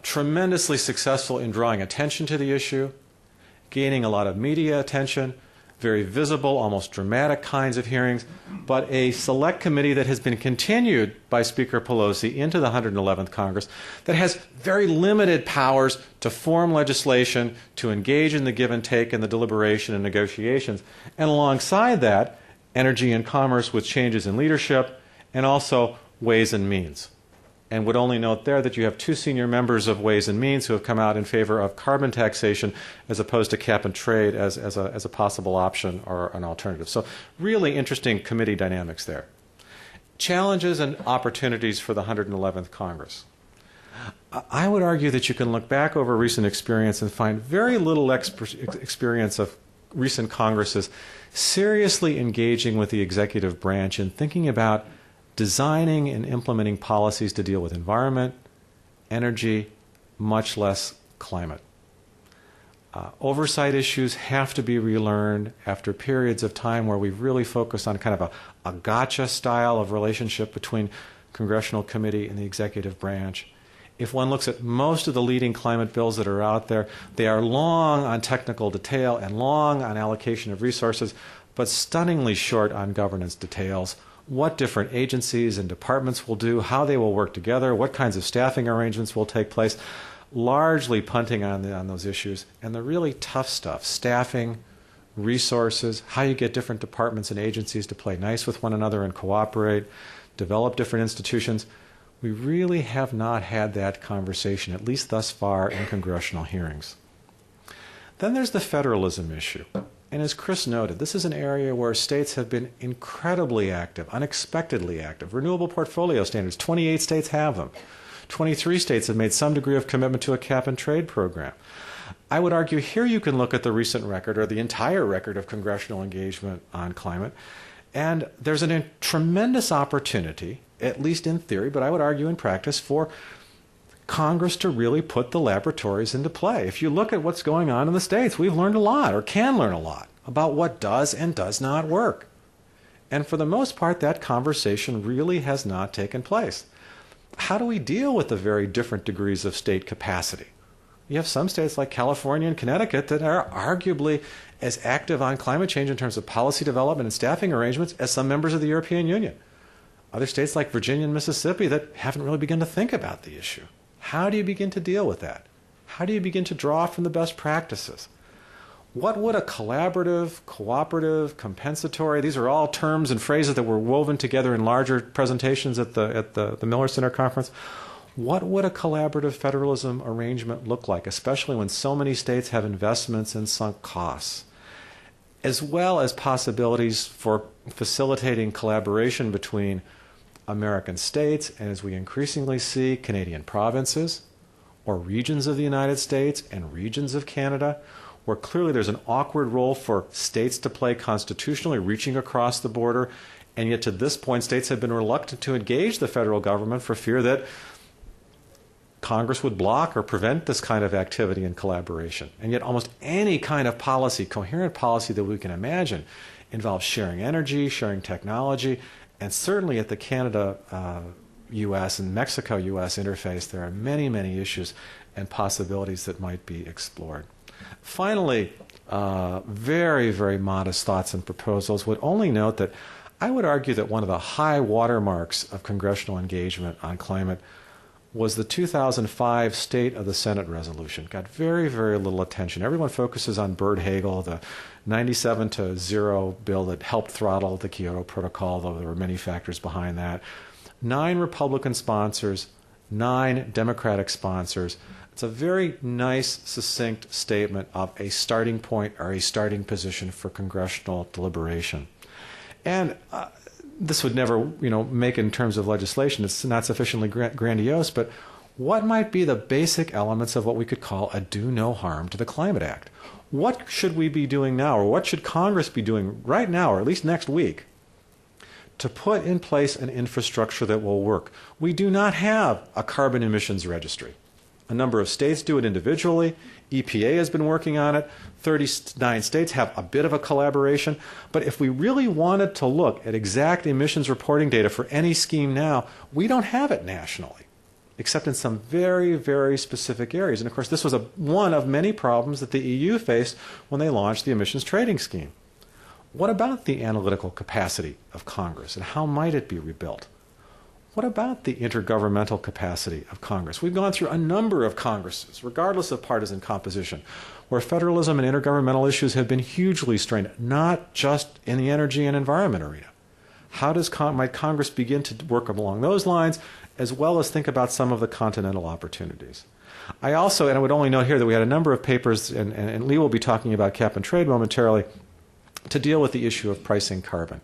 Tremendously successful in drawing attention to the issue, gaining a lot of media attention, very visible, almost dramatic kinds of hearings, but a select committee that has been continued by Speaker Pelosi into the 111th Congress that has very limited powers to form legislation, to engage in the give and take and the deliberation and negotiations, and alongside that, energy and commerce with changes in leadership, and also ways and means. And would only note there that you have two senior members of Ways and Means who have come out in favor of carbon taxation as opposed to cap and trade as a possible option or an alternative. So really interesting committee dynamics there. Challenges and opportunities for the 111th Congress. I would argue that you can look back over recent experience and find very little experience of recent Congresses seriously engaging with the executive branch and thinking about designing and implementing policies to deal with environment, energy, much less climate. Oversight issues have to be relearned after periods of time where we've really focused on kind of a gotcha style of relationship between congressional committee and the executive branch. If one looks at most of the leading climate bills that are out there, they are long on technical detail and long on allocation of resources, but stunningly short on governance details. What different agencies and departments will do, how they will work together, what kinds of staffing arrangements will take place, largely punting on those issues. And the really tough stuff, staffing, resources, how you get different departments and agencies to play nice with one another and cooperate, develop different institutions, we really have not had that conversation, at least thus far in congressional hearings. Then there's the federalism issue. And as Chris noted, this is an area where states have been incredibly active, unexpectedly active. Renewable portfolio standards, 28 states have them. 23 states have made some degree of commitment to a cap and trade program. I would argue here you can look at the recent record or the entire record of congressional engagement on climate, and there's a tremendous opportunity, at least in theory, but I would argue in practice, for Congress to really put the laboratories into play. If you look at what's going on in the states, we've learned a lot, or can learn a lot, about what does and does not work. And for the most part, that conversation really has not taken place. How do we deal with the very different degrees of state capacity? You have some states like California and Connecticut that are arguably as active on climate change in terms of policy development and staffing arrangements as some members of the European Union. Other states like Virginia and Mississippi that haven't really begun to think about the issue. How do you begin to deal with that? How do you begin to draw from the best practices? What would a collaborative, cooperative, compensatory, these are all terms and phrases that were woven together in larger presentations at the Miller Center Conference. What would a collaborative federalism arrangement look like, especially when so many states have investments and sunk costs, as well as possibilities for facilitating collaboration between American states, and as we increasingly see, Canadian provinces or regions of the United States and regions of Canada, where clearly there's an awkward role for states to play constitutionally, reaching across the border, and yet to this point, states have been reluctant to engage the federal government for fear that Congress would block or prevent this kind of activity and collaboration. And yet almost any kind of policy, coherent policy that we can imagine, involves sharing energy, sharing technology, and certainly at the Canada U.S. and Mexico-U.S. interface, there are many, many issues and possibilities that might be explored. Finally, very, very modest thoughts and proposals. Would only note that I would argue that one of the high watermarks of congressional engagement on climate was the 2005 State of the Senate resolution. Got very, very little attention. Everyone focuses on Byrd-Hagel, the 97-0 bill that helped throttle the Kyoto Protocol, though there were many factors behind that. 9 Republican sponsors, 9 Democratic sponsors. It's a very nice, succinct statement of a starting point or a starting position for congressional deliberation. And this would never, make it in terms of legislation. It's not sufficiently grandiose, but what might be the basic elements of what we could call a do no harm to the Climate Act? What should we be doing now, or what should Congress be doing right now, or at least next week, to put in place an infrastructure that will work? We do not have a carbon emissions registry. A number of states do it individually. EPA has been working on it. 39 states have a bit of a collaboration. But if we really wanted to look at exact emissions reporting data for any scheme now, we don't have it nationally, except in some very, very specific areas. And of course, this was one of many problems that the EU faced when they launched the emissions trading scheme. What about the analytical capacity of Congress, and how might it be rebuilt? What about the intergovernmental capacity of Congress? We've gone through a number of Congresses, regardless of partisan composition, where federalism and intergovernmental issues have been hugely strained, not just in the energy and environment arena. How might Congress begin to work along those lines, as well as think about some of the continental opportunities? I also, and I would only note here that we had a number of papers, and Lee will be talking about cap and trade momentarily, to deal with the issue of pricing carbon.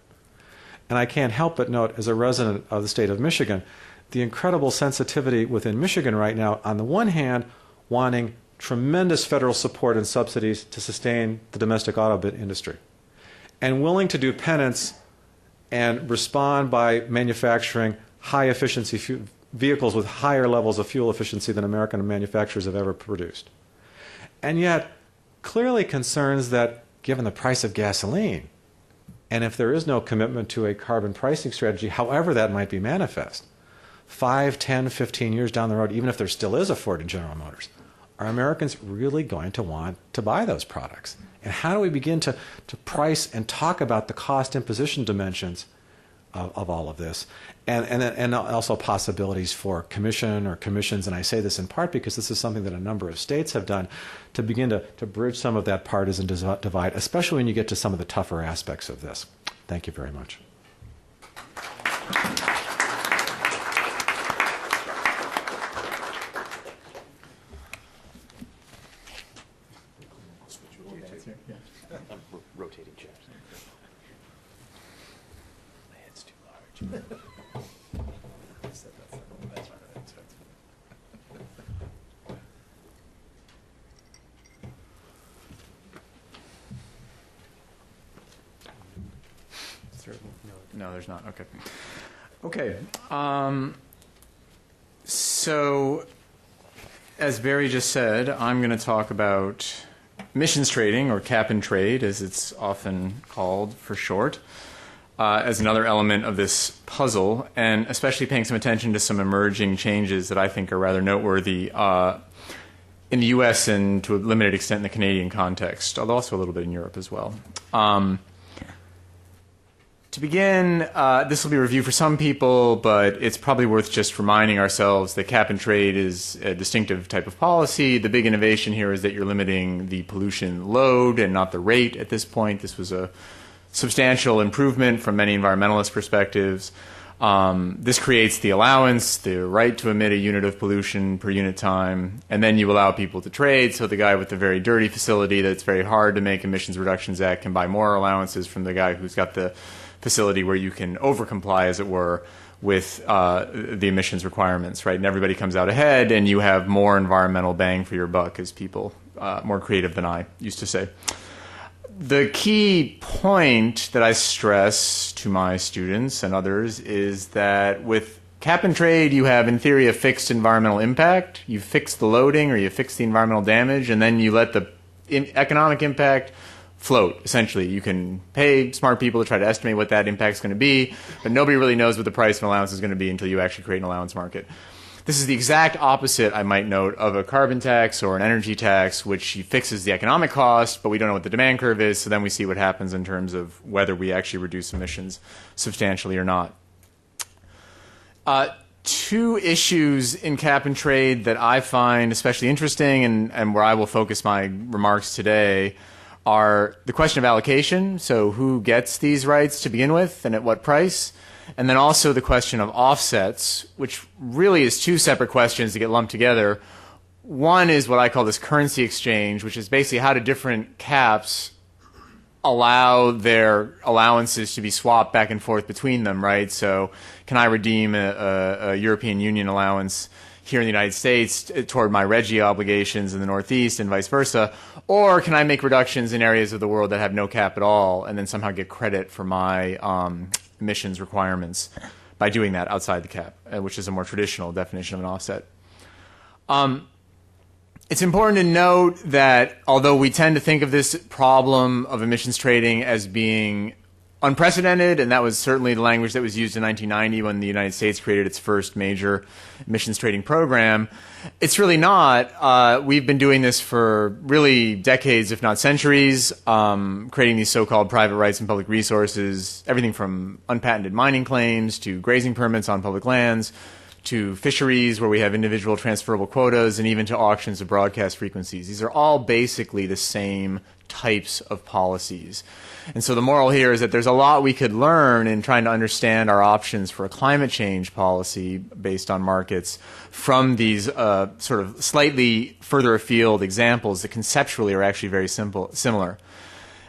And I can't help but note, as a resident of the state of Michigan, the incredible sensitivity within Michigan right now, on the one hand, wanting tremendous federal support and subsidies to sustain the domestic auto industry, and willing to do penance and respond by manufacturing high-efficiency vehicles with higher levels of fuel efficiency than American manufacturers have ever produced. And yet, clearly concerns that, given the price of gasoline, and if there is no commitment to a carbon pricing strategy, however that might be manifest, 5, 10, 15 years down the road, even if there still is a Ford and General Motors, are Americans really going to want to buy those products? And how do we begin to price and talk about the cost imposition dimensions of all of this? And also possibilities for commission or commissions, and I say this in part because this is something that a number of states have done to begin to bridge some of that partisan divide, especially when you get to some of the tougher aspects of this. Thank you very much. Rotating chairs. My head's too large. No, there's not. Okay. Okay. So, as Barry just said, I'm going to talk about emissions trading, or cap and trade, as it's often called for short, as another element of this puzzle, and especially paying some attention to some emerging changes that I think are rather noteworthy in the U.S. and to a limited extent in the Canadian context, although also a little bit in Europe as well. To begin, this will be a review for some people, but it's probably worth just reminding ourselves that cap and trade is a distinctive type of policy. The big innovation here is that you're limiting the pollution load and not the rate at this point. This was a substantial improvement from many environmentalist perspectives. This creates the allowance, the right to emit a unit of pollution per unit time, and then you allow people to trade. So the guy with the very dirty facility that's very hard to make emissions reductions at can buy more allowances from the guy who's got the facility where you can over-comply, as it were, with the emissions requirements, right? And everybody comes out ahead, and you have more environmental bang for your buck, as people more creative than I used to say. The key point that I stress to my students and others is that with cap and trade, you have, in theory, a fixed environmental impact. You fix the loading or you fix the environmental damage, and then you let the economic impact float, essentially. You can pay smart people to try to estimate what that impact is going to be, but nobody really knows what the price of an allowance is going to be until you actually create an allowance market. This is the exact opposite, I might note, of a carbon tax or an energy tax, which fixes the economic cost, but we don't know what the demand curve is, so then we see what happens in terms of whether we actually reduce emissions substantially or not. Two issues in cap and trade that I find especially interesting and where I will focus my remarks today are the question of allocation, so who gets these rights to begin with and at what price, and then also the question of offsets, which really is two separate questions that get lumped together. One is what I call this currency exchange, which is basically how do different caps allow their allowances to be swapped back and forth between them, right? So can I redeem a European Union allowance here in the United States toward my RGGI obligations in the Northeast and vice versa? Or can I make reductions in areas of the world that have no cap at all and then somehow get credit for my emissions requirements by doing that outside the cap, which is a more traditional definition of an offset? It's important to note that although we tend to think of this problem of emissions trading as being unprecedented, and that was certainly the language that was used in 1990 when the United States created its first major emissions trading program, it's really not. We've been doing this for really decades, if not centuries, creating these so-called private rights and public resources, everything from unpatented mining claims to grazing permits on public lands, to fisheries where we have individual transferable quotas, and even to auctions of broadcast frequencies. These are all basically the same types of policies. And so the moral here is that there's a lot we could learn in trying to understand our options for a climate change policy based on markets from these sort of slightly further afield examples that conceptually are actually very similar.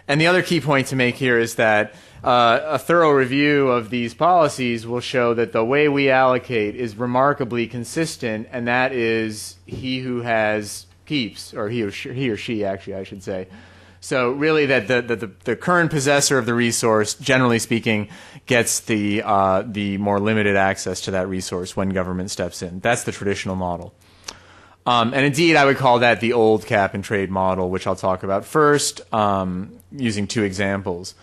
And the other key point to make here is that a thorough review of these policies will show that the way we allocate is remarkably consistent, and that is he who has keeps, or he or she actually, I should say. So really that the current possessor of the resource, generally speaking, gets the more limited access to that resource when government steps in. That's the traditional model. And indeed, I would call that the old cap and trade model, which I'll talk about first, using two examples.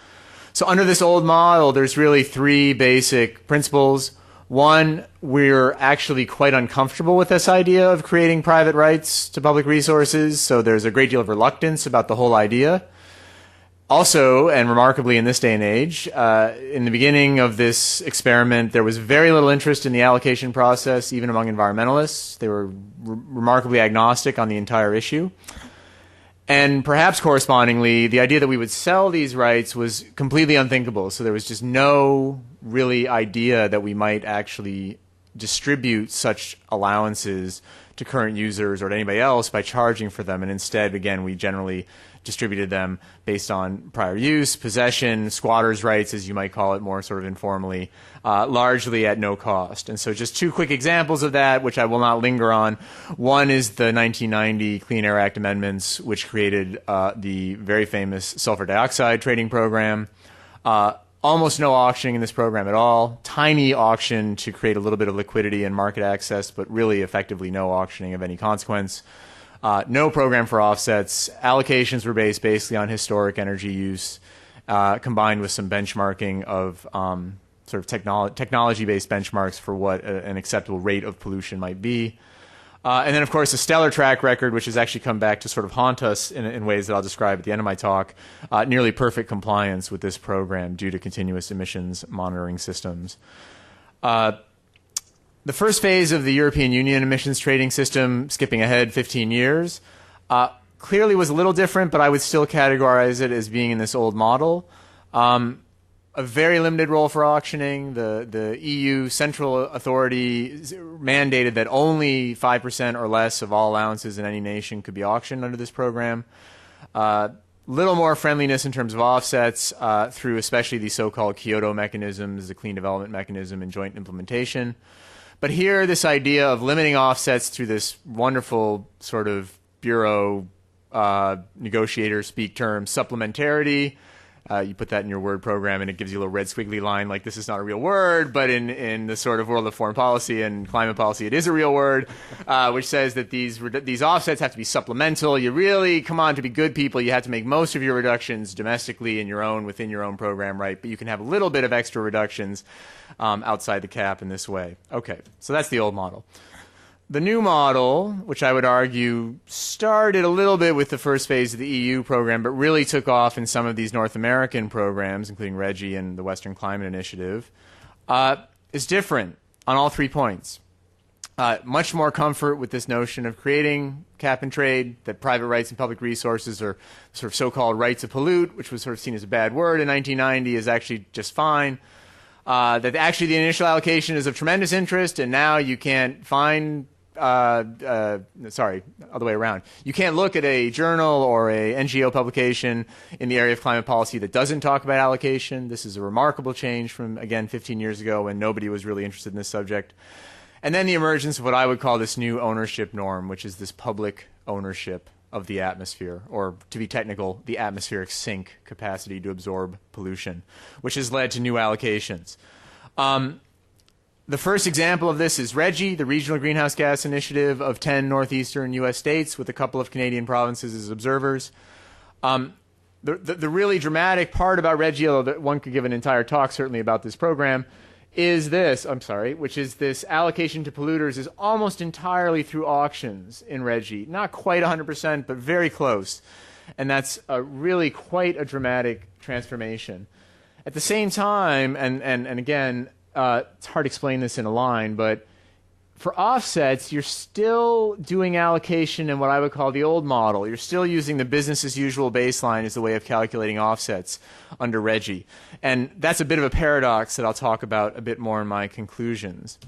So under this old model, there's really three basic principles. One, we're actually quite uncomfortable with this idea of creating private rights to public resources, so there's a great deal of reluctance about the whole idea. Also, and remarkably in this day and age, in the beginning of this experiment, there was very little interest in the allocation process, even among environmentalists. They were remarkably agnostic on the entire issue. And perhaps correspondingly, the idea that we would sell these rights was completely unthinkable. So there was just no really idea that we might actually distribute such allowances to current users or to anybody else by charging for them. And instead, again, we generally distributed them based on prior use, possession, squatters' rights, as you might call it more sort of informally, largely at no cost. And so just two quick examples of that, which I will not linger on. One is the 1990 Clean Air Act amendments, which created the very famous sulfur dioxide trading program. Almost no auctioning in this program at all. Tiny auction to create a little bit of liquidity and market access, but really effectively no auctioning of any consequence. No program for offsets. Allocations were based basically on historic energy use, combined with some benchmarking of sort of technology-based benchmarks for what an acceptable rate of pollution might be. And then, of course, a stellar track record, which has actually come back to sort of haunt us in ways that I'll describe at the end of my talk, nearly perfect compliance with this program due to continuous emissions monitoring systems. The first phase of the European Union emissions trading system, skipping ahead 15 years, clearly was a little different, but I would still categorize it as being in this old model. A very limited role for auctioning. The EU Central Authority mandated that only 5% or less of all allowances in any nation could be auctioned under this program. Little more friendliness in terms of offsets through especially the so-called Kyoto mechanisms, the clean development mechanism, and joint implementation. But here, this idea of limiting offsets through this wonderful sort of bureau negotiator speak term, supplementarity, You put that in your Word program, and it gives you a little red squiggly line like this is not a real word, but in the sort of world of foreign policy and climate policy, it is a real word, which says that these offsets have to be supplemental. You really, come on, to be good people, you have to make most of your reductions domestically within your own program, right? But you can have a little bit of extra reductions outside the cap in this way. Okay, so that's the old model. The new model, which I would argue started a little bit with the first phase of the EU program, but really took off in some of these North American programs, including RGGI and the Western Climate Initiative, is different on all 3 points. Much more comfort with this notion of creating cap and trade, that private rights and public resources are sort of so-called right to pollute, which was sort of seen as a bad word in 1990, is actually just fine. That actually the initial allocation is of tremendous interest, and now you can't find sorry, other way around. You can't look at a journal or a NGO publication in the area of climate policy that doesn't talk about allocation. This is a remarkable change from, again, 15 years ago when nobody was really interested in this subject. And then the emergence of what I would call this new ownership norm, which is this public ownership of the atmosphere, or to be technical, the atmospheric sink capacity to absorb pollution, which has led to new allocations. The first example of this is RGGI, the Regional Greenhouse Gas Initiative of 10 northeastern U.S. states with a couple of Canadian provinces as observers. The really dramatic part about RGGI, although one could give an entire talk certainly about this program, is this, which is this allocation to polluters is almost entirely through auctions in RGGI. Not quite 100%, but very close. And that's really quite a dramatic transformation. At the same time, and again, it's hard to explain this in a line, but for offsets, you're still doing allocation in what I would call the old model. You're still using the business as usual baseline as the way of calculating offsets under RGGI. And that's a bit of a paradox that I'll talk about a bit more in my conclusions.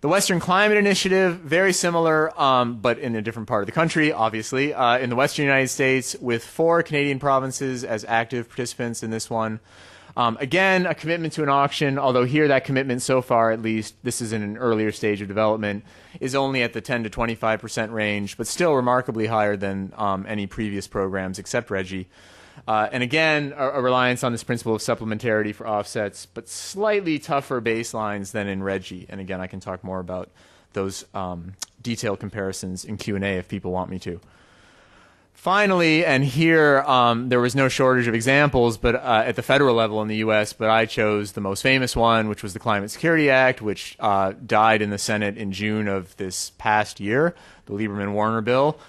The Western Climate Initiative, very similar, but in a different part of the country, obviously. In the western United States, with 4 Canadian provinces as active participants in this one. Again, a commitment to an auction, although here that commitment so far, at least, this is in an earlier stage of development, is only at the 10 to 25% range, but still remarkably higher than any previous programs except RGGI. And again, a reliance on this principle of supplementarity for offsets, but slightly tougher baselines than in RGGI. And again, I can talk more about those detailed comparisons in Q&A if people want me to. Finally, and here there was no shortage of examples, but at the federal level in the U.S., but I chose the most famous one, which was the Climate Security Act, which died in the Senate in June of this past year, the Lieberman-Warner bill.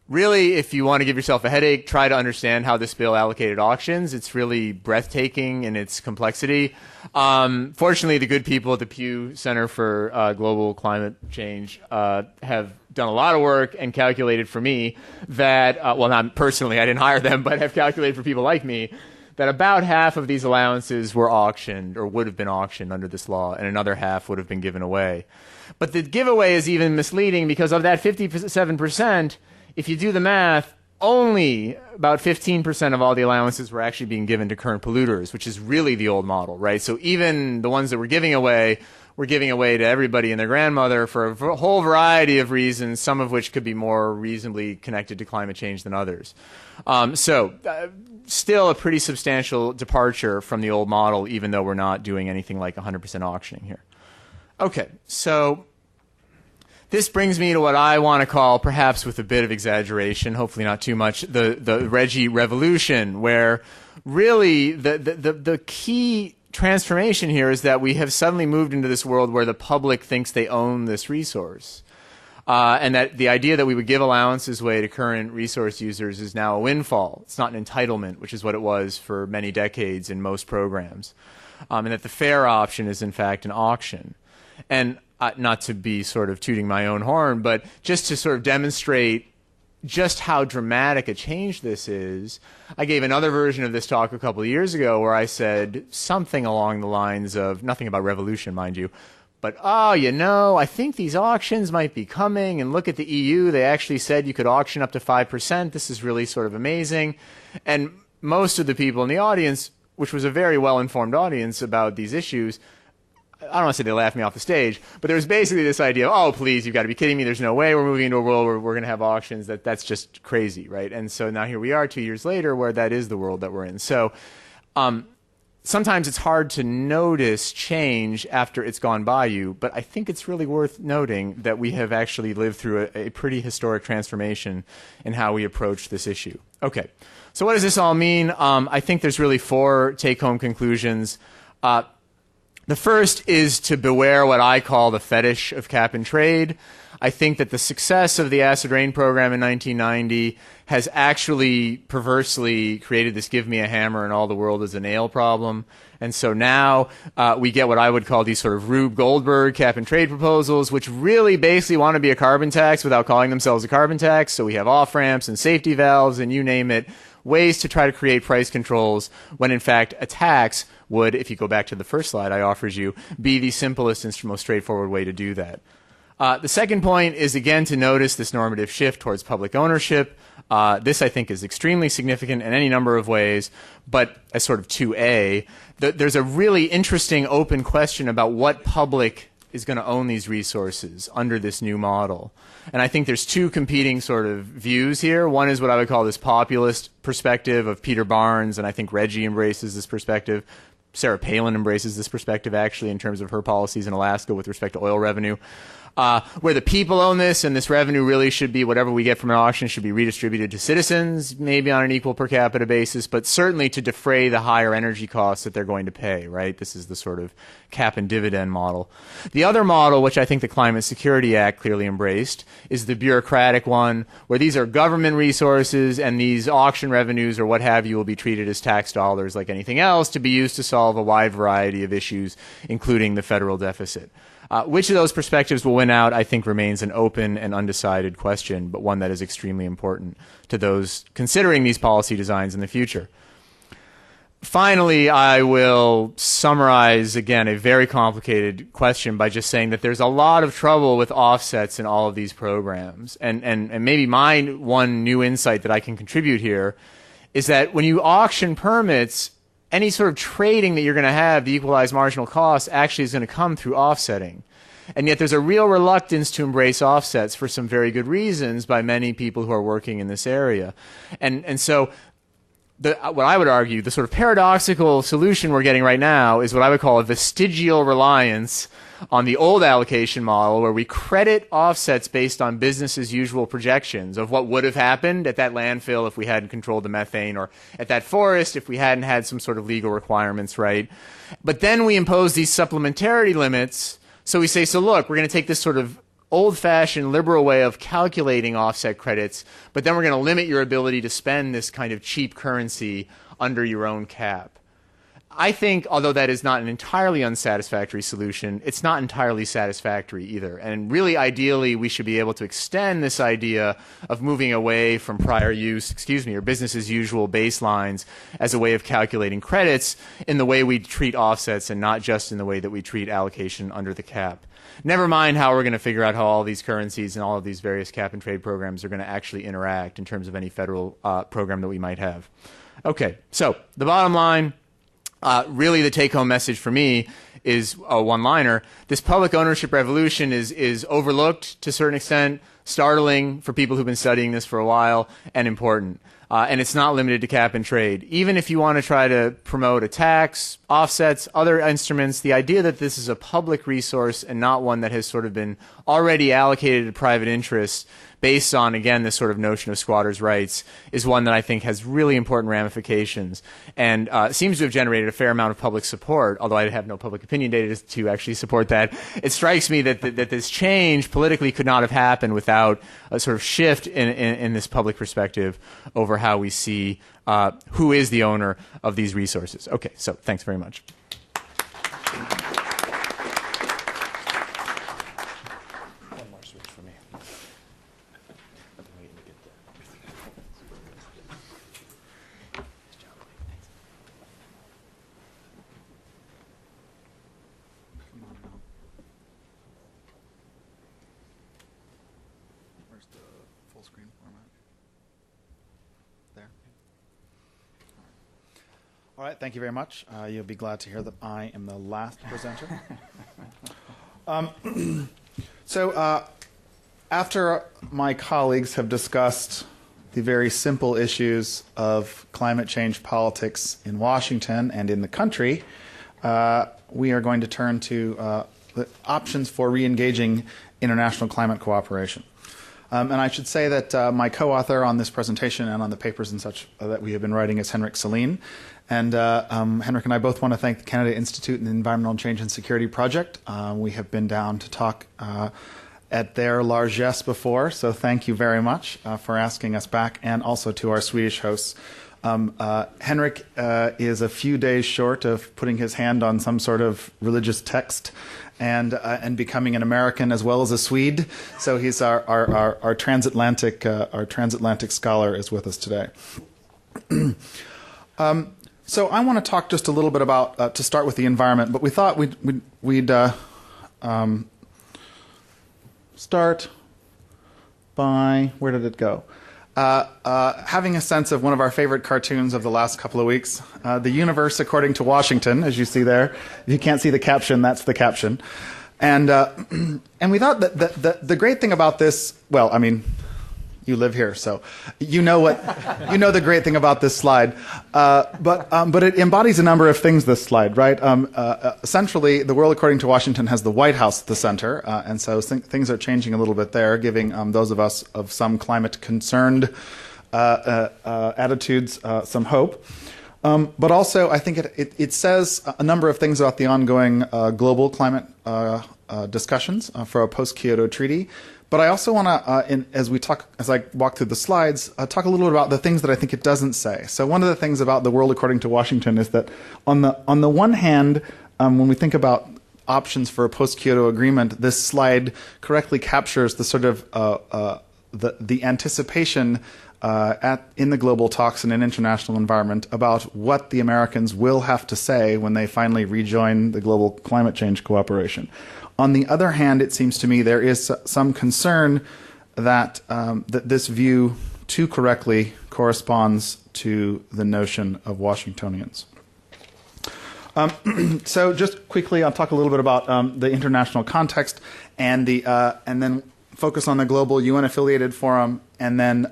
Really, if you want to give yourself a headache, try to understand how this bill allocated auctions. It's really breathtaking in its complexity. Fortunately, the good people at the Pew Center for Global Climate Change have done a lot of work and calculated for me that, well, not personally, I didn't hire them, but have calculated for people like me, that about half of these allowances were auctioned or would have been auctioned under this law, and another half would have been given away. But the giveaway is even misleading because of that 57%, if you do the math, only about 15% of all the allowances were actually being given to current polluters, which is really the old model, right? So even the ones that we're giving away to everybody and their grandmother for a whole variety of reasons, some of which could be more reasonably connected to climate change than others. Still a pretty substantial departure from the old model, even though we're not doing anything like 100% auctioning here. Okay, so this brings me to what I want to call, perhaps with a bit of exaggeration, hopefully not too much, the RGGI revolution, where really the key transformation here is that we have suddenly moved into this world where the public thinks they own this resource. And that the idea that we would give allowances away to current resource users is now a windfall. It's not an entitlement, which is what it was for many decades in most programs. And that the fair option is, in fact, an auction. And not to be sort of tooting my own horn, but just to sort of demonstrate just how dramatic a change this is, I gave another version of this talk a couple of years ago where I said something along the lines of, nothing about revolution, mind you, but, I think these auctions might be coming, and look at the EU, they actually said you could auction up to 5%, this is really sort of amazing. And most of the people in the audience, which was a very well-informed audience about these issues, don't want to say they laughed me off the stage, but there was basically this idea of, oh, please, you've got to be kidding me. There's no way we're moving into a world where we're going to have auctions. That's just crazy, right? And so now here we are 2 years later where that is the world that we're in. So sometimes it's hard to notice change after it's gone by you, but I think it's really worth noting that we have actually lived through a pretty historic transformation in how we approach this issue. Okay, so what does this all mean? I think there's really 4 take-home conclusions. The first is to beware what I call the fetish of cap and trade. I think that the success of the acid rain program in 1990 has actually perversely created this give me a hammer and all the world is a nail problem. And so now we get what I would call these sort of Rube Goldberg cap and trade proposals, which really basically want to be a carbon tax without calling themselves a carbon tax. So we have off-ramps and safety valves and you name it, ways to try to create price controls when in fact a tax would, if you go back to the first slide I offered you, be the simplest and most straightforward way to do that. The second point is, again, to notice this normative shift towards public ownership. This, I think, is extremely significant in any number of ways, but as sort of 2A, there's a really interesting open question about what public is going to own these resources under this new model. And I think there's 2 competing sort of views here. One is what I would call this populist perspective of Peter Barnes, and I think Reggie embraces this perspective. Sarah Palin embraces this perspective, actually, in terms of her policies in Alaska with respect to oil revenue. Where the people own this, and this revenue really should be, whatever we get from an auction should be redistributed to citizens, maybe on an equal per capita basis, but certainly to defray the higher energy costs that they're going to pay, right? This is the sort of cap and dividend model. The other model, which I think the Climate Security Act clearly embraced, is the bureaucratic one, where these are government resources and these auction revenues or what have you will be treated as tax dollars like anything else to be used to solve a wide variety of issues, including the federal deficit. Which of those perspectives will win out, I think, remains an open and undecided question, but one that is extremely important to those considering these policy designs in the future. Finally, I will summarize, again, a very complicated question by just saying that there's a lot of trouble with offsets in all of these programs. And maybe my one new insight that I can contribute here is that when you auction permits, any sort of trading that you're going to have, the equalized marginal cost, actually is going to come through offsetting. And yet there's a real reluctance to embrace offsets for some very good reasons by many people who are working in this area. And so what I would argue, the sort of paradoxical solution we're getting right now is what I would call a vestigial reliance on the old allocation model where we credit offsets based on business as usual projections of what would have happened at that landfill if we hadn't controlled the methane, or at that forest if we hadn't had some sort of legal requirements, right? But then we impose these supplementarity limits. So we say, so look, we're going to take this sort of old-fashioned liberal way of calculating offset credits, but then we're going to limit your ability to spend this kind of cheap currency under your own cap. I think, although that is not an entirely unsatisfactory solution, it's not entirely satisfactory either. And really, ideally, we should be able to extend this idea of moving away from prior use, or business as usual baselines as a way of calculating credits in the way we treat offsets and not just in the way that we treat allocation under the cap. Never mind how we're going to figure out how all these currencies and all of these various cap and trade programs are going to actually interact in terms of any federal program that we might have. Okay, so the bottom line, really the take-home message for me is a one-liner. This public ownership revolution is overlooked to a certain extent, startling for people who've been studying this for a while, and important. And it's not limited to cap and trade. Even if you want to try to promote a tax, offsets, other instruments, the idea that this is a public resource and not one that has sort of been already allocated to private interests based on, again, this sort of notion of squatters' rights is one that I think has really important ramifications and seems to have generated a fair amount of public support, although I have no public opinion data to actually support that. It strikes me that this change politically could not have happened without a sort of shift in this public perspective over how we see who is the owner of these resources. Okay, so thanks very much. All right, thank you very much. You'll be glad to hear that I am the last presenter. After my colleagues have discussed the very simple issues of climate change politics in Washington and in the country, we are going to turn to the options for re-engaging international climate cooperation. And I should say that my co-author on this presentation and on the papers and such that we have been writing is Henrik Selin. And Henrik and I both want to thank the Canada Institute and the Environmental Change and Security Project. We have been down to talk at their largesse before, so thank you very much for asking us back, and also to our Swedish hosts. Henrik is a few days short of putting his hand on some sort of religious text and becoming an American as well as a Swede. So he's our transatlantic scholar is with us today. So I want to talk just a little bit about to start with the environment, but we thought we'd start by, where did it go? Having a sense of one of our favorite cartoons of the last couple of weeks, The Universe According to Washington, as you see there. If you can't see the caption, that's the caption. And we thought that the great thing about this, well, I mean, you live here, so you know the great thing about this slide. But it embodies a number of things, this slide, right? Essentially, the world according to Washington has the White House at the center, and so things are changing a little bit there, giving those of us of some climate-concerned attitudes some hope. But also, I think it says a number of things about the ongoing global climate discussions for a post-Kyoto treaty. But I also want to, as I walk through the slides, talk a little bit about the things that I think it doesn't say. So one of the things about the world according to Washington is that on the one hand, when we think about options for a post-Kyoto agreement, this slide correctly captures the sort of the anticipation in the global talks in an international environment about what the Americans will have to say when they finally rejoin the global climate change cooperation. On the other hand, it seems to me there is some concern that that this view too correctly corresponds to the notion of Washingtonians. So just quickly, I'll talk a little bit about the international context and then focus on the global UN-affiliated forum. And then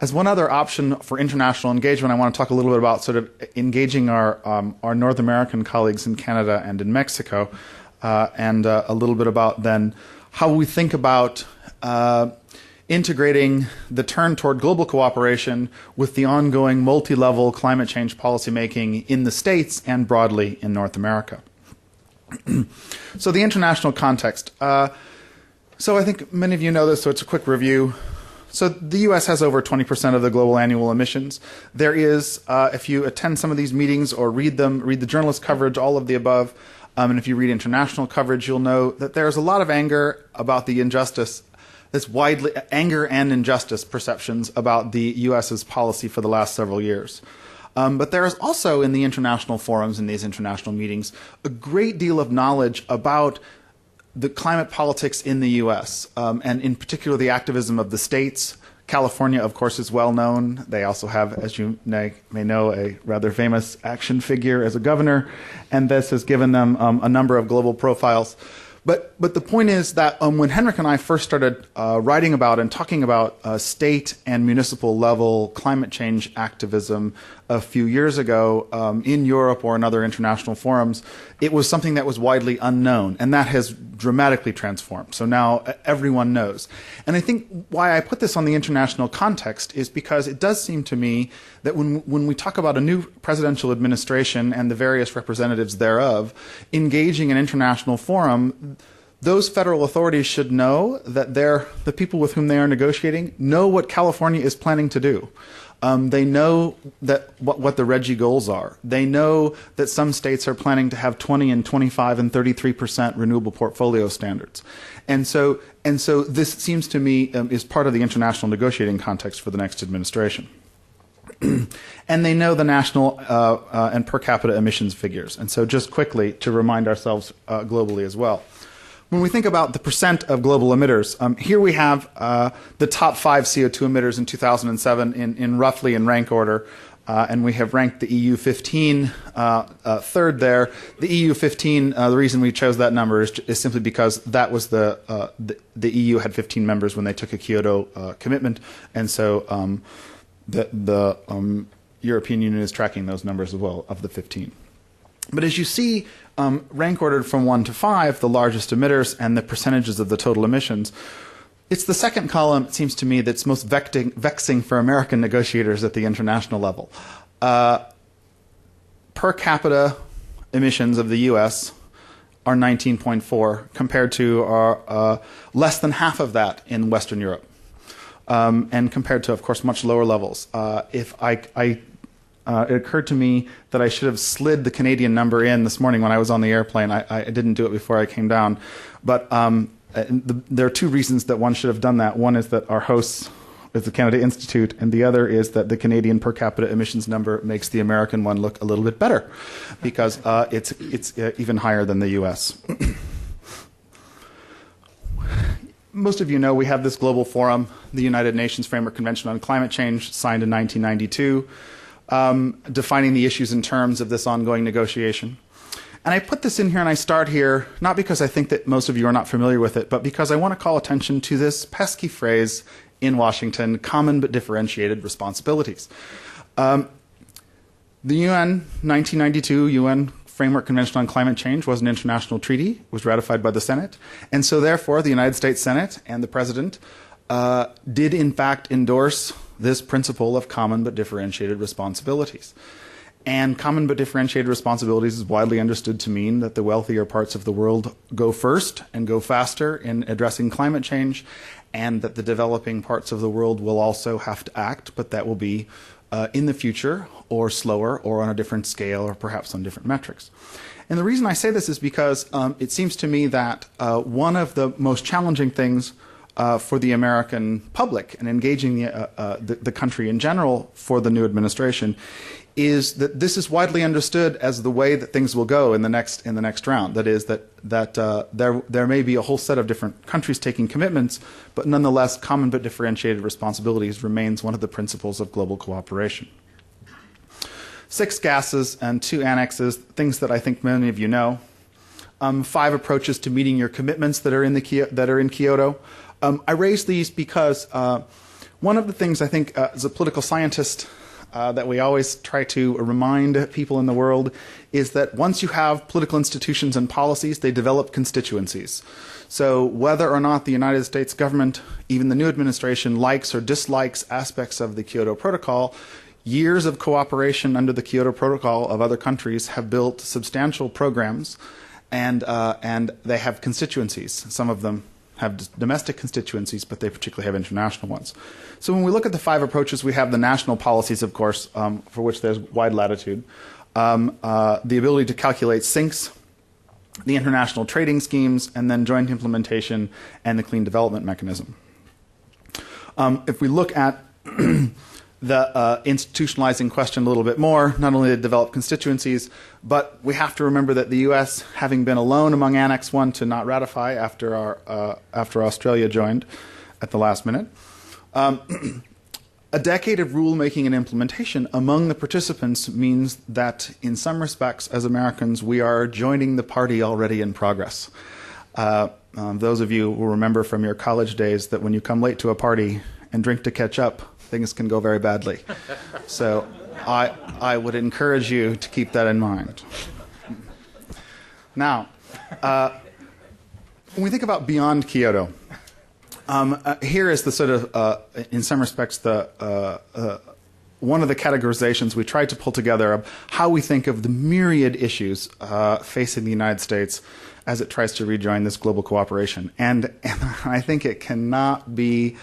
as one other option for international engagement, I want to talk a little bit about sort of engaging our North American colleagues in Canada and in Mexico. And a little bit about then how we think about integrating the turn toward global cooperation with the ongoing multi-level climate change policymaking in the States and broadly in North America. So the international context. So I think many of you know this, so it's a quick review. So the U.S. has over 20% of the global annual emissions. There is, if you attend some of these meetings or read the journalist coverage, all of the above, and if you read international coverage, you'll know that there's a lot of anger about the injustice, anger and injustice perceptions about the U.S.'s policy for the last several years. But there is also in the international forums, in these international meetings, a great deal of knowledge about the climate politics in the U.S., and in particular the activism of the states. California, of course, is well known. They also have, as you may know, a rather famous action figure as a governor, and this has given them a number of global profiles. But the point is that when Henrik and I first started writing about and talking about state and municipal level climate change activism a few years ago in Europe or in other international forums, it was something that was widely unknown, and that has dramatically transformed. So now everyone knows. And I think why I put this on the international context is because it does seem to me that when we talk about a new presidential administration and the various representatives thereof engaging in international forum, those federal authorities should know that the people with whom they are negotiating know what California is planning to do. They know that what the RGGI goals are. They know that some states are planning to have 20 and 25 and 33% renewable portfolio standards. And so this seems to me is part of the international negotiating context for the next administration. And they know the national and per capita emissions figures. And so just quickly to remind ourselves globally as well. When we think about the percent of global emitters, here we have the top 5 CO2 emitters in 2007 in roughly in rank order. and we have ranked the EU 15 third there. The EU 15, the reason we chose that number is simply because that was the EU had 15 members when they took a Kyoto commitment, and so the European Union is tracking those numbers as well of the 15. But as you see, rank ordered from 1 to 5, the largest emitters and the percentages of the total emissions, it's the second column, it seems to me, that's most vexing for American negotiators at the international level. Per capita emissions of the U.S. are 19.4 compared to less than half of that in Western Europe, and compared to, of course, much lower levels. It occurred to me that I should have slid the Canadian number in this morning when I was on the airplane. I didn't do it before I came down. But there are two reasons that one should have done that. One is that our host is the Canada Institute, and the other is that the Canadian per capita emissions number makes the American one look a little bit better, because it's even higher than the U.S. Most of you know we have this global forum, the United Nations Framework Convention on Climate Change, signed in 1992. Defining the issues and terms of this ongoing negotiation. And I put this in here and I start here, not because I think that most of you are not familiar with it, but because I want to call attention to this pesky phrase in Washington, common but differentiated responsibilities. The UN 1992 UN Framework Convention on Climate Change was an international treaty. It was ratified by the Senate. And so therefore the United States Senate and the President did in fact endorse this principle of common but differentiated responsibilities. And common but differentiated responsibilities is widely understood to mean that the wealthier parts of the world go first and go faster in addressing climate change, and that the developing parts of the world will also have to act, but that will be in the future, or slower, or on a different scale, or perhaps on different metrics. And the reason I say this is because it seems to me that one of the most challenging things for the American public and engaging the country in general for the new administration is that this is widely understood as the way that things will go in the next round. That is that there may be a whole set of different countries taking commitments, but nonetheless, common but differentiated responsibilities remains one of the principles of global cooperation. 6 gases and 2 annexes, things that I think many of you know. 5 approaches to meeting your commitments that are in Kyoto. I raise these because one of the things I think as a political scientist that we always try to remind people in the world is that once you have political institutions and policies, they develop constituencies. So whether or not the United States government, even the new administration, likes or dislikes aspects of the Kyoto Protocol, years of cooperation under the Kyoto Protocol of other countries have built substantial programs, and they have constituencies. Some of them have domestic constituencies, but they particularly have international ones. So when we look at the 5 approaches, we have the national policies, of course, for which there's wide latitude, the ability to calculate sinks, the international trading schemes, and then joint implementation and the clean development mechanism. If we look at the institutionalizing question a little bit more, not only to develop constituencies, but we have to remember that the U.S., having been alone among Annex 1 to not ratify after Australia joined at the last minute, a decade of rulemaking and implementation among the participants means that in some respects, as Americans, we are joining the party already in progress. Those of you will remember from your college days that when you come late to a party and drink to catch up, things can go very badly. So I would encourage you to keep that in mind. Now, when we think about beyond Kyoto, here is the sort of, in some respects, one of the categorizations we tried to pull together of how we think of the myriad issues facing the United States as it tries to rejoin this global cooperation. And I think it cannot be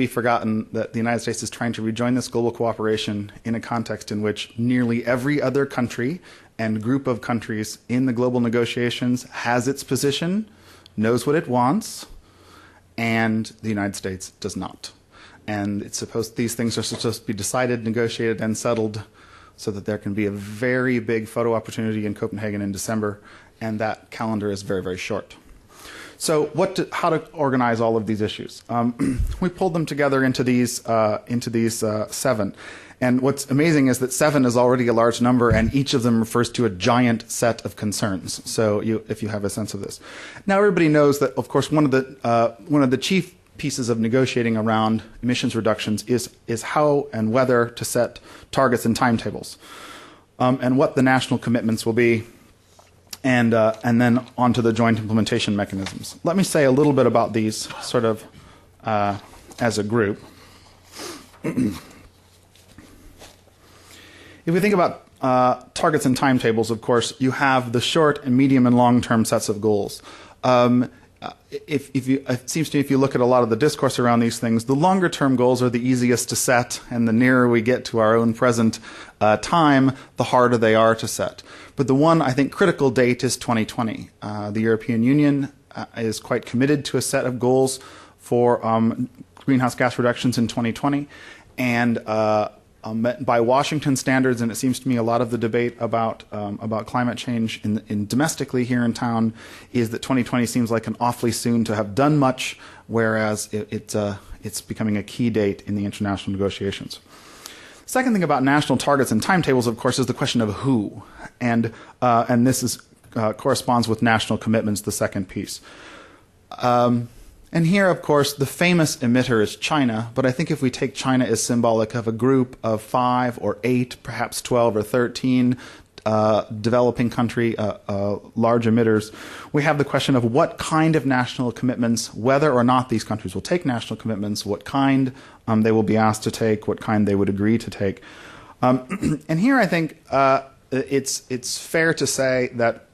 forgotten that the United States is trying to rejoin this global cooperation in a context in which nearly every other country and group of countries in the global negotiations has its position, knows what it wants, and the United States does not. And these things are supposed to be decided, negotiated, and settled so that there can be a very big photo opportunity in Copenhagen in December, and that calendar is very, very short. So how to organize all of these issues? We pulled them together into these 7. And what's amazing is that 7 is already a large number, and each of them refers to a giant set of concerns. So if you have a sense of this. Now everybody knows that, of course, one of the chief pieces of negotiating around emissions reductions is how and whether to set targets and timetables, and what the national commitments will be, and then onto the joint implementation mechanisms. Let me say a little bit about these sort of as a group. If we think about targets and timetables, of course, you have the short and medium and long-term sets of goals. It seems to me if you look at a lot of the discourse around these things, the longer-term goals are the easiest to set, and the nearer we get to our own present time, the harder they are to set. But the one, I think, critical date is 2020. The European Union is quite committed to a set of goals for greenhouse gas reductions in 2020, and by Washington standards, and it seems to me a lot of the debate about climate change in domestically here in town is that 2020 seems like an awfully soon to have done much, whereas it's becoming a key date in the international negotiations. Second thing about national targets and timetables, of course, is the question of who, and this corresponds with national commitments, the second piece. And here, of course, the famous emitter is China, but I think if we take China as symbolic of a group of 5 or 8, perhaps 12 or 13 developing country large emitters, we have the question of what kind of national commitments, whether or not these countries will take national commitments, what kind they will be asked to take, what kind they would agree to take. And here I think it's fair to say that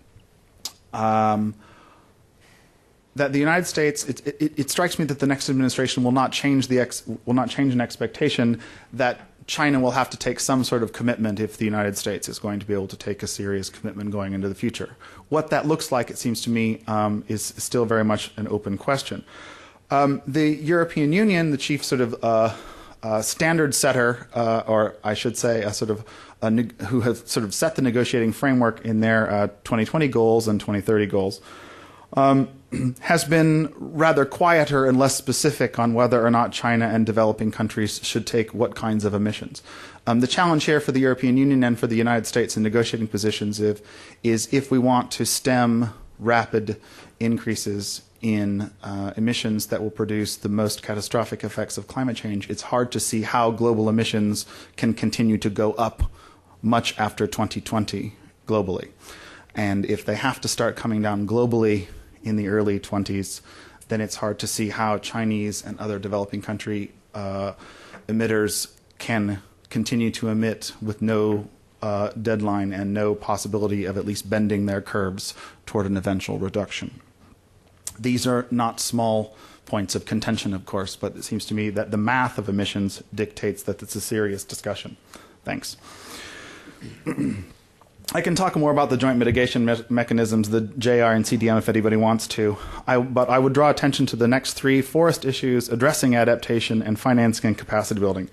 that the United States, it strikes me that the next administration will not change an expectation that China will have to take some sort of commitment if the United States is going to be able to take a serious commitment going into the future. What that looks like, it seems to me, is still very much an open question. The European Union, the chief sort of standard setter, or I should say, who has sort of set the negotiating framework in their 2020 goals and 2030 goals, has been rather quieter and less specific on whether or not China and developing countries should take what kinds of emissions. The challenge here for the European Union and for the United States in negotiating positions is if we want to stem rapid increases in emissions that will produce the most catastrophic effects of climate change, it's hard to see how global emissions can continue to go up much after 2020 globally. And if they have to start coming down globally in the early 20s, then it's hard to see how Chinese and other developing country emitters can continue to emit with no deadline and no possibility of at least bending their curves toward an eventual reduction. These are not small points of contention, of course, but it seems to me that the math of emissions dictates that it's a serious discussion. Thanks. I can talk more about the joint mitigation mechanisms, the JR and CDM, if anybody wants to. But I would draw attention to the next 3 forest issues, addressing adaptation, and financing and capacity building.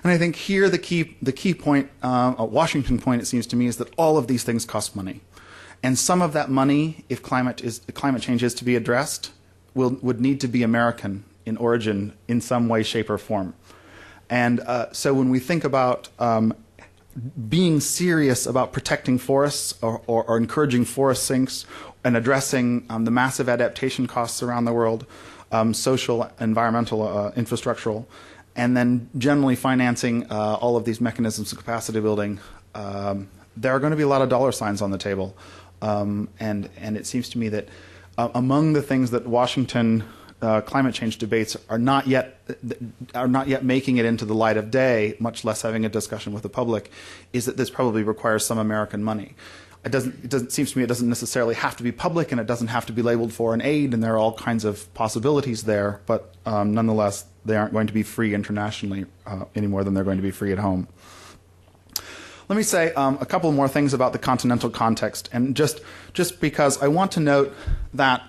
And I think here the key point, a Washington point, it seems to me, is that all of these things cost money. And some of that money, if climate change is to be addressed, would need to be American in origin in some way, shape, or form. And so when we think about being serious about protecting forests or encouraging forest sinks and addressing the massive adaptation costs around the world, social, environmental, infrastructural, and then generally financing all of these mechanisms of capacity building, there are going to be a lot of dollar signs on the table. And it seems to me that among the things that Washington climate change debates are not yet making it into the light of day, much less having a discussion with the public, is that this probably requires some American money. It seems to me it doesn't necessarily have to be public, and it doesn't have to be labeled foreign aid, and there are all kinds of possibilities there, but nonetheless, they aren't going to be free internationally any more than they're going to be free at home. Let me say a couple more things about the continental context, and just because I want to note that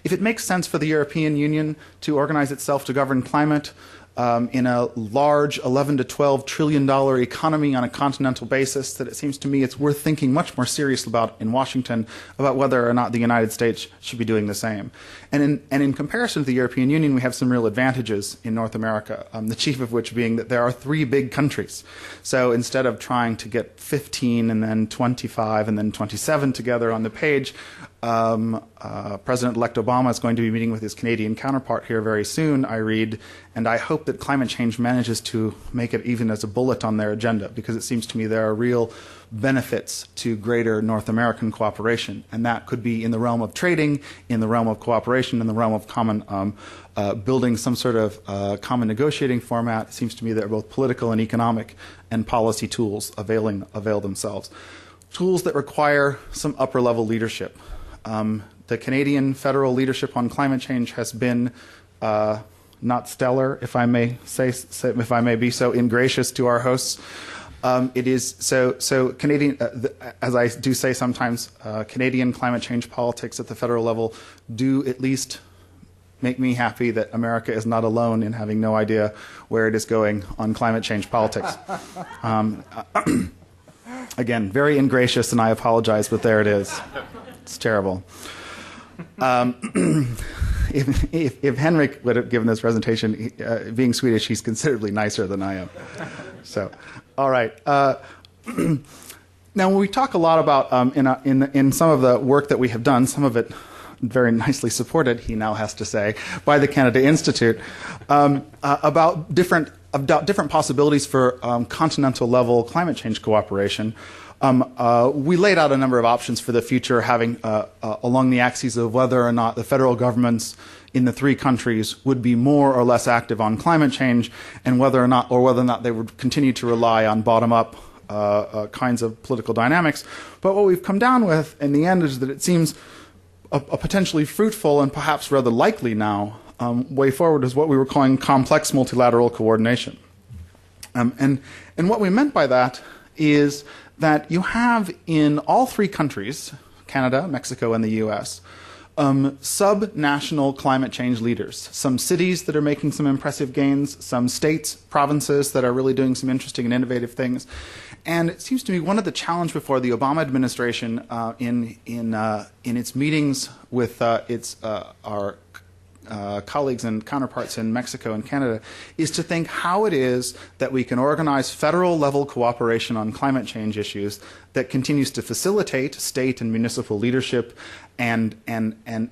if it makes sense for the European Union to organize itself to govern climate, in a large 11 to 12 trillion dollar economy on a continental basis, that it seems to me it's worth thinking much more seriously about in Washington about whether or not the United States should be doing the same. And in comparison to the European Union, we have some real advantages in North America, the chief of which being that there are 3 big countries. So instead of trying to get 15 and then 25 and then 27 together on the page, President-elect Obama is going to be meeting with his Canadian counterpart here very soon, I read, and I hope that climate change manages to make it even as a bullet on their agenda, because it seems to me there are real benefits to greater North American cooperation, and that could be in the realm of trading, in the realm of cooperation, in the realm of common building some sort of common negotiating format. It seems to me that both political and economic and policy tools avail themselves. Tools that require some upper-level leadership. The Canadian federal leadership on climate change has been not stellar, if I may be so ingracious to our hosts. It is so Canadian, as I do say sometimes, Canadian climate change politics at the federal level do at least make me happy that America is not alone in having no idea where it is going on climate change politics. Again, very ingracious, and I apologize, but there it is. It's terrible. If Henrik would have given this presentation, being Swedish, he's considerably nicer than I am. So, all right. Now, when we talk a lot about in some of the work that we have done, some of it very nicely supported, he now has to say, by the Canada Institute, about different possibilities for continental level climate change cooperation. We laid out a number of options for the future, having along the axes of whether or not the federal governments in the 3 countries would be more or less active on climate change, and whether or not they would continue to rely on bottom-up kinds of political dynamics. But what we've come down with in the end is that it seems a potentially fruitful and perhaps rather likely now way forward is what we were calling complex multilateral coordination. And what we meant by that is that you have in all 3 countries, Canada, Mexico, and the U.S., sub-national climate change leaders. Some cities that are making some impressive gains, some states, provinces that are really doing some interesting and innovative things. And it seems to me one of the challenges before the Obama administration in its meetings with our colleagues and counterparts in Mexico and Canada is to think how it is that we can organize federal level cooperation on climate change issues that continues to facilitate state and municipal leadership and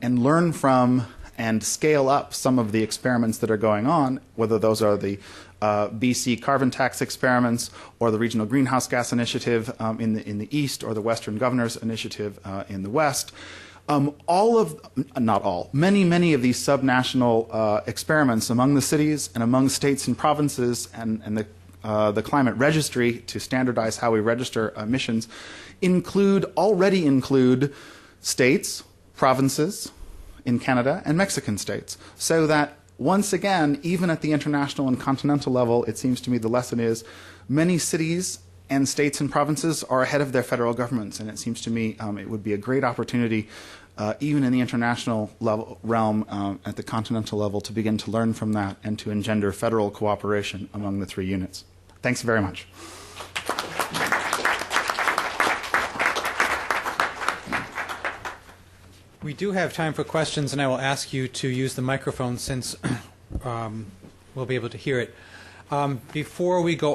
learn from and scale up some of the experiments that are going on, whether those are the BC carbon tax experiments or the Regional Greenhouse Gas Initiative in the East or the Western Governors Initiative in the West. Many of these subnational experiments among the cities and among states and provinces and the climate registry to standardize how we register emissions already include states, provinces in Canada, and Mexican states. So that once again, even at the international and continental level, it seems to me the lesson is many cities and states and provinces are ahead of their federal governments, and it seems to me it would be a great opportunity, even in the international realm, at the continental level, to begin to learn from that and to engender federal cooperation among the 3 units. Thanks very much. We do have time for questions, and I will ask you to use the microphone since we'll be able to hear it. Before we go